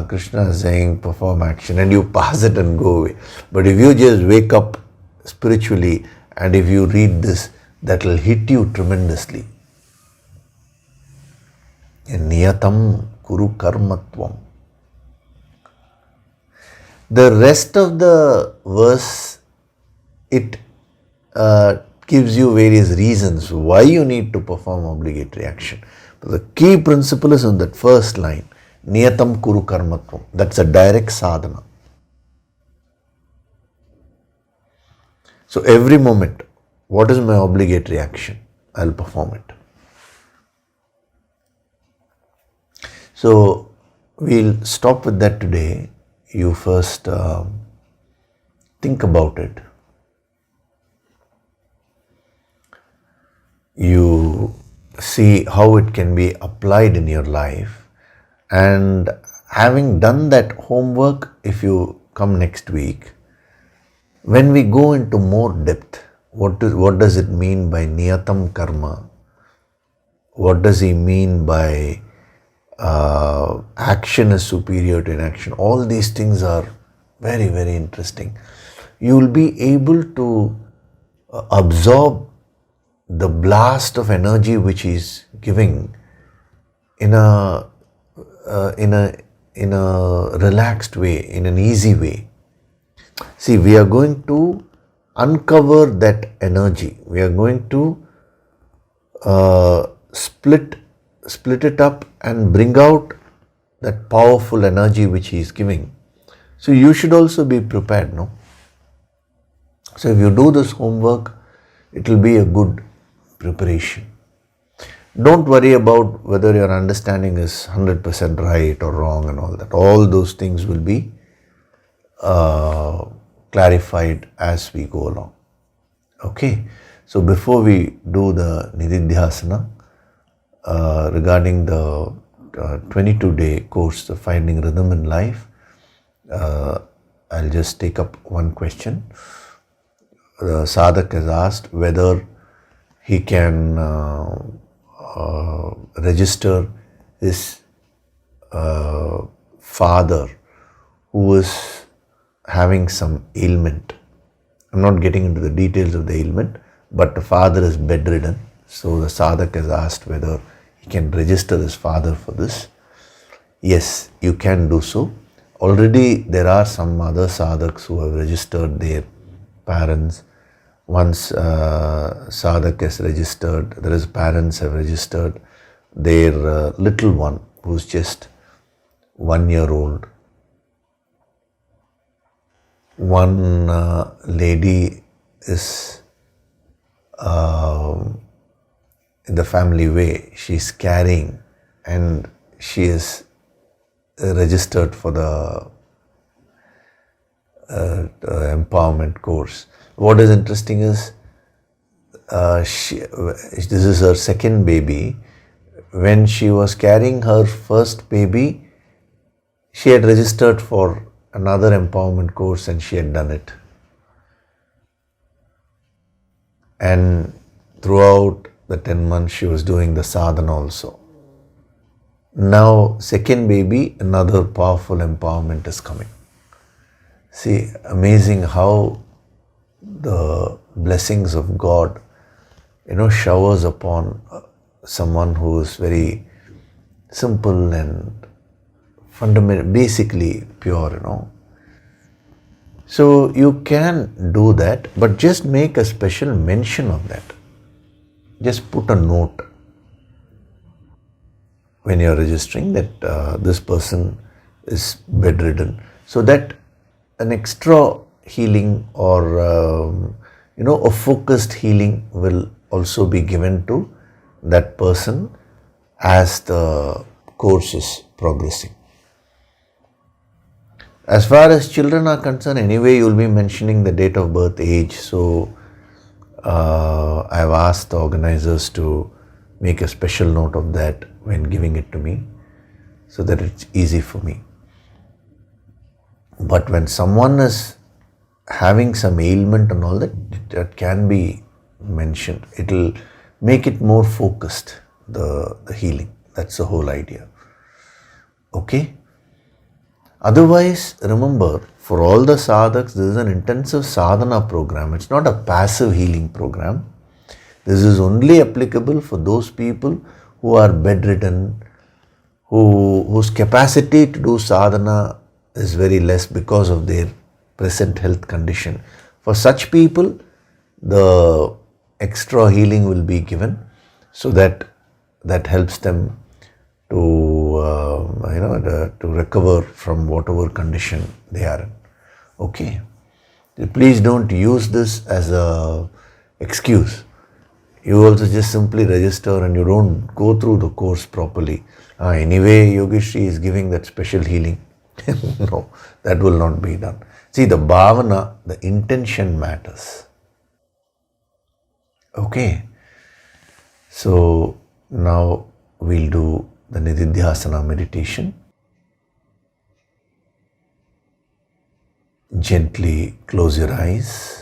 Krishna is saying perform action, and you pass it and go away. But if you just wake up spiritually and if you read this, that will hit you tremendously. Niyatam Kuru Karmatvam. The rest of the verse, it gives you various reasons why you need to perform obligatory action. But the key principle is in that first line, Niyatam Kuru Karmatvam. That's a direct sadhana. So every moment, what is my obligatory action? I'll perform it. So we'll stop with that today. You first think about it. You see how it can be applied in your life, and having done that homework, if you come next week, when we go into more depth, what does it mean by niyatam karma? What does he mean by action is superior to inaction? All these things are very, very interesting. You will be able to absorb the blast of energy which he is giving in a relaxed way, in an easy way. See, we are going to uncover that energy. We are going to split it up and bring out that powerful energy which he is giving. So you should also be prepared, no? So if you do this homework, it will be a good preparation. Don't worry about whether your understanding is 100% right or wrong and all that. All those things will be clarified as we go along. Okay, so before we do the Nididhyasana, regarding the 22-day course, the Finding Rhythm in Life, I'll just take up one question. The sadhak has asked whether he can register his father who is having some ailment. I'm not getting into the details of the ailment, but the father is bedridden. So the sadhak has asked whether he can register his father for this. Yes, you can do so. Already there are some other sadhaks who have registered their parents. Once sadhak has registered, there is parents have registered their little one who's just 1 year old. One lady is in the family way, she's carrying, and she is registered for the empowerment course. What is interesting is this is her second baby. When she was carrying her first baby, she had registered for another empowerment course and she had done it. And throughout the 10 months she was doing the sadhana also. Now second baby, another powerful empowerment is coming. See, amazing how the blessings of God, showers upon someone who is very simple and fundamental, basically pure, So you can do that, but just make a special mention of that. Just put a note when you are registering that this person is bedridden, so that an extra healing or a focused healing will also be given to that person as the course is progressing. As far as children are concerned, anyway you will be mentioning the date of birth, age, so I have asked the organizers to make a special note of that when giving it to me, so that it's easy for me. But when someone is having some ailment and all that, that can be mentioned. It will make it more focused, the healing. That's the whole idea. Okay? Otherwise, remember, for all the sadhaks, this is an intensive sadhana program. It's not a passive healing program. This is only applicable for those people who are bedridden, whose capacity to do sadhana is very less because of their present health condition. For such people, the extra healing will be given, so that helps them to to recover from whatever condition they are in. Okay, please don't use this as a excuse. You also just simply register and you don't go through the course properly. Anyway, Yogishri is giving that special healing. No, that will not be done. See, the bhavana, the intention matters. Okay, so now we'll do the Nididhyasana meditation. Gently close your eyes.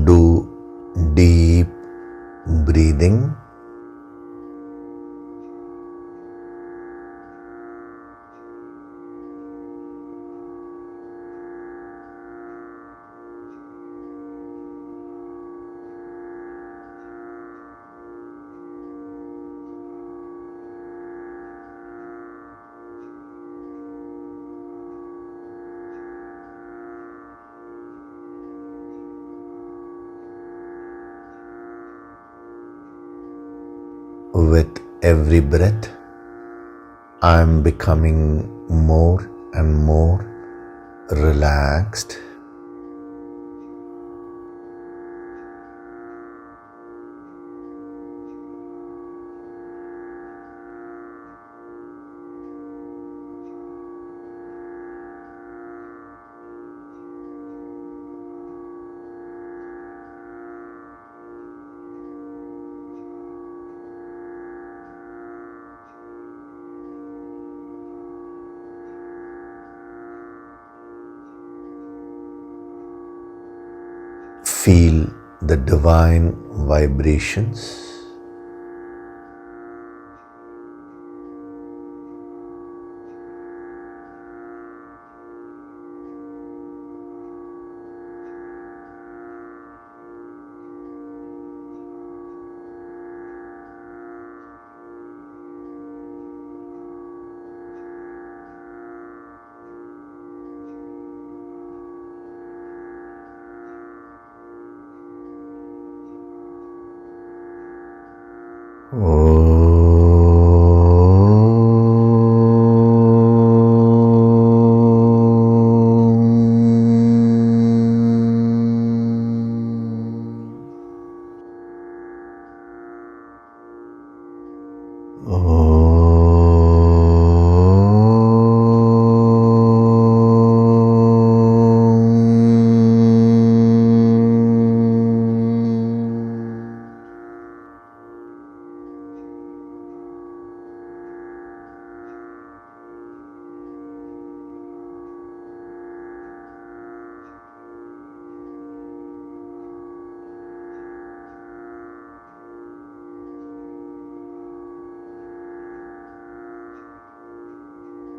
Do deep breathing. With every breath, I am becoming more and more relaxed. Feel the divine vibrations.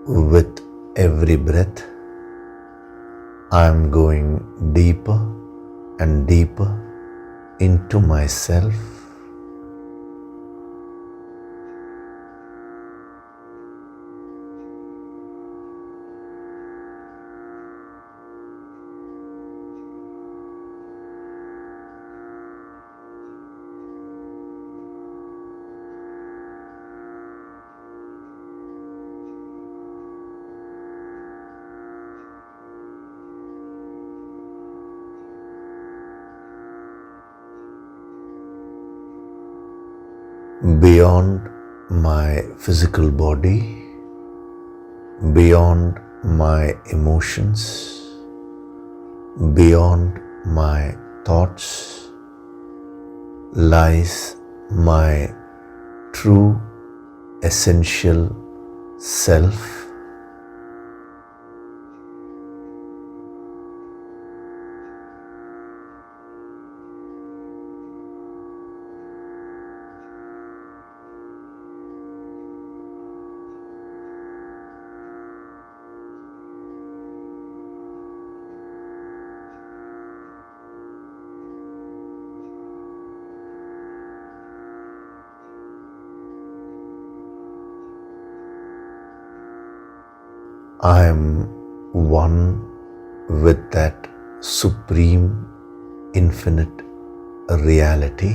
With every breath, I am going deeper and deeper into myself. Beyond my physical body, beyond my emotions, beyond my thoughts, lies my true essential self. I am one with that supreme, infinite reality.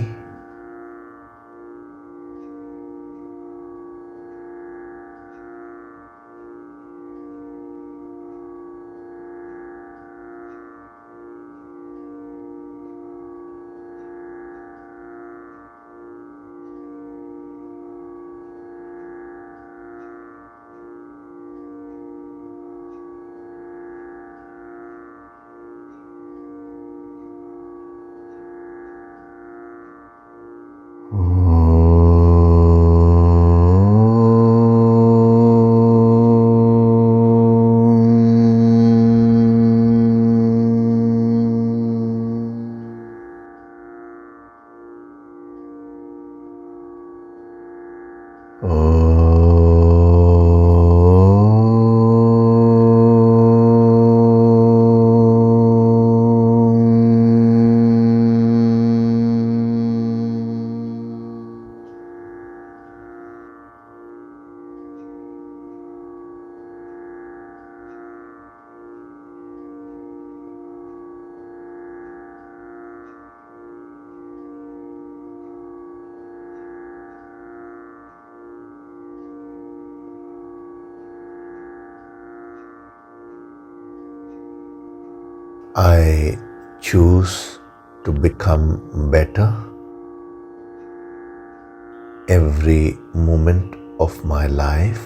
I choose to become better every moment of my life.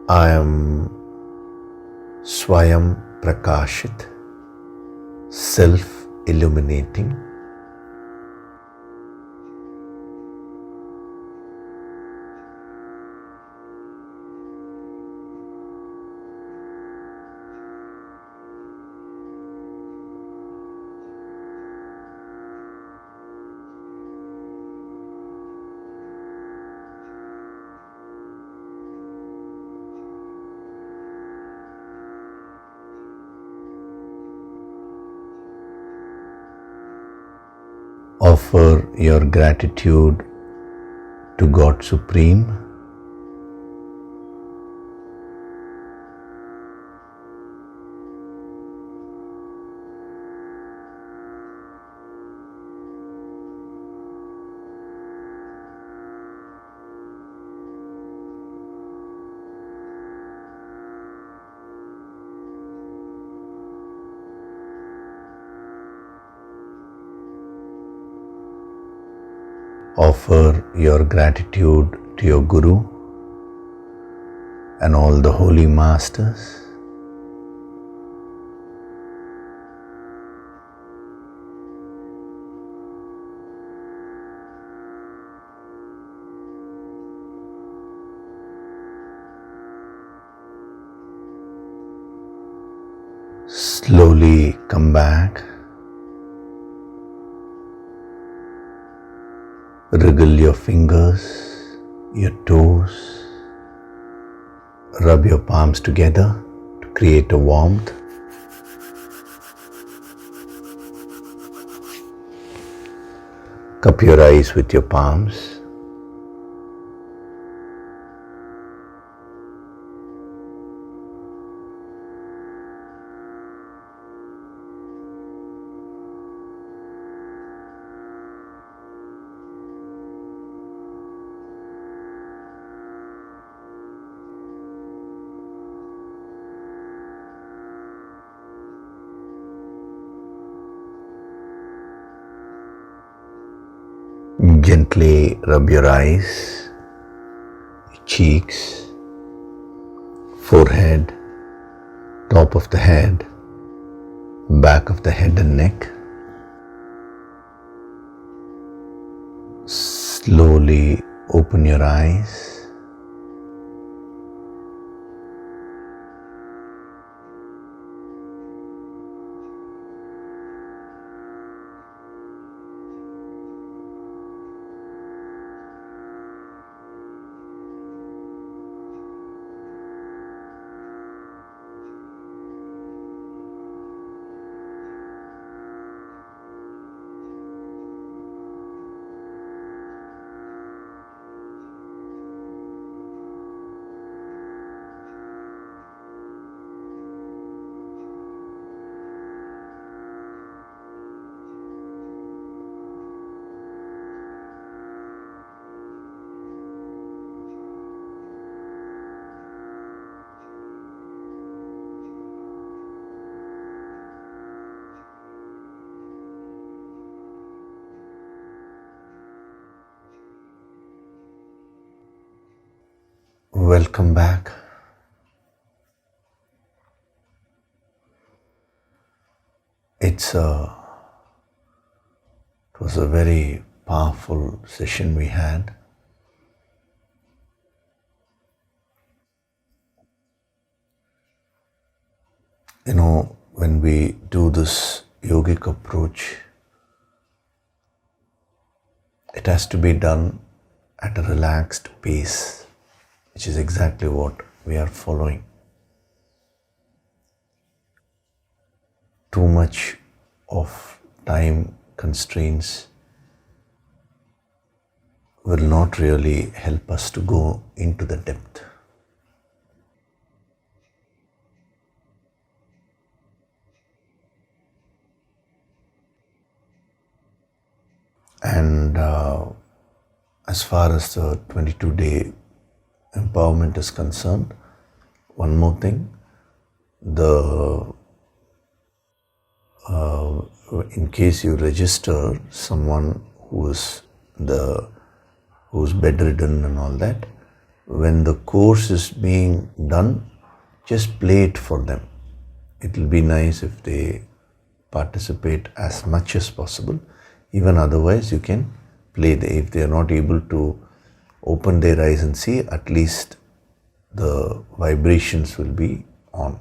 I am Swayam Prakashit, self-illuminating. Offer your gratitude to God Supreme. Offer your gratitude to your Guru, and all the holy masters. Slowly come back, wriggle your fingers, your toes, rub your palms together to create a warmth. Cup your eyes with your palms. Gently rub your eyes, cheeks, forehead, top of the head, back of the head and neck. Slowly open your eyes. Welcome back. It was a very powerful session we had. You know, when we do this yogic approach, it has to be done at a relaxed pace, which is exactly what we are following. Too much of time constraints will not really help us to go into the depth. And as far as the 22-day empowerment is concerned, one more thing, in case you register someone who's bedridden and all that, when the course is being done, just play it for them. It will be nice if they participate as much as possible. Even otherwise, you can play. If they are not able to open their eyes and see, at least the vibrations will be on.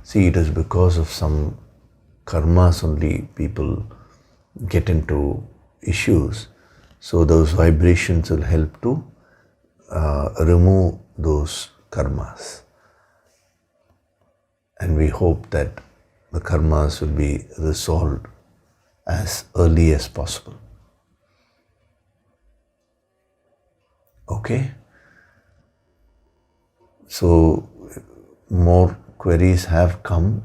See, it is because of some karmas only people get into issues. So those vibrations will help to remove those karmas. And we hope that the karmas will be resolved as early as possible. Okay? So more queries have come.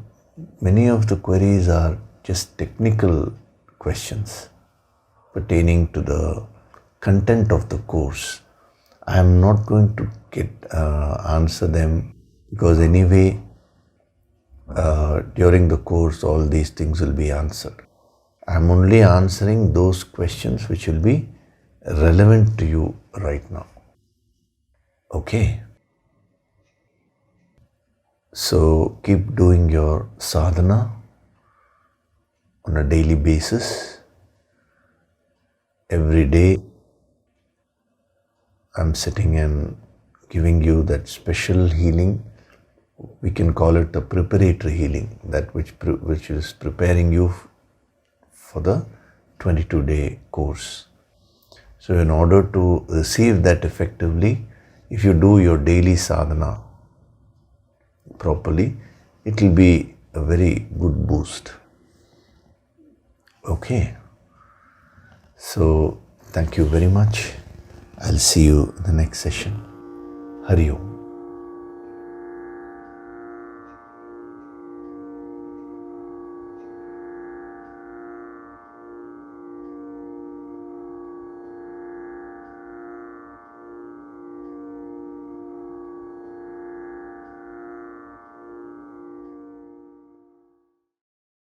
Many of the queries are just technical questions pertaining to the content of the course. I am not going to answer them, because anyway during the course all these things will be answered. I am only answering those questions which will be relevant to you right now. Okay. So keep doing your sadhana on a daily basis. Every day I'm sitting and giving you that special healing. We can call it the preparatory healing, that which is preparing you for the 22-day course. So in order to receive that effectively, if you do your daily sadhana properly, it will be a very good boost. Okay. So thank you very much. I'll see you in the next session. Hari Om.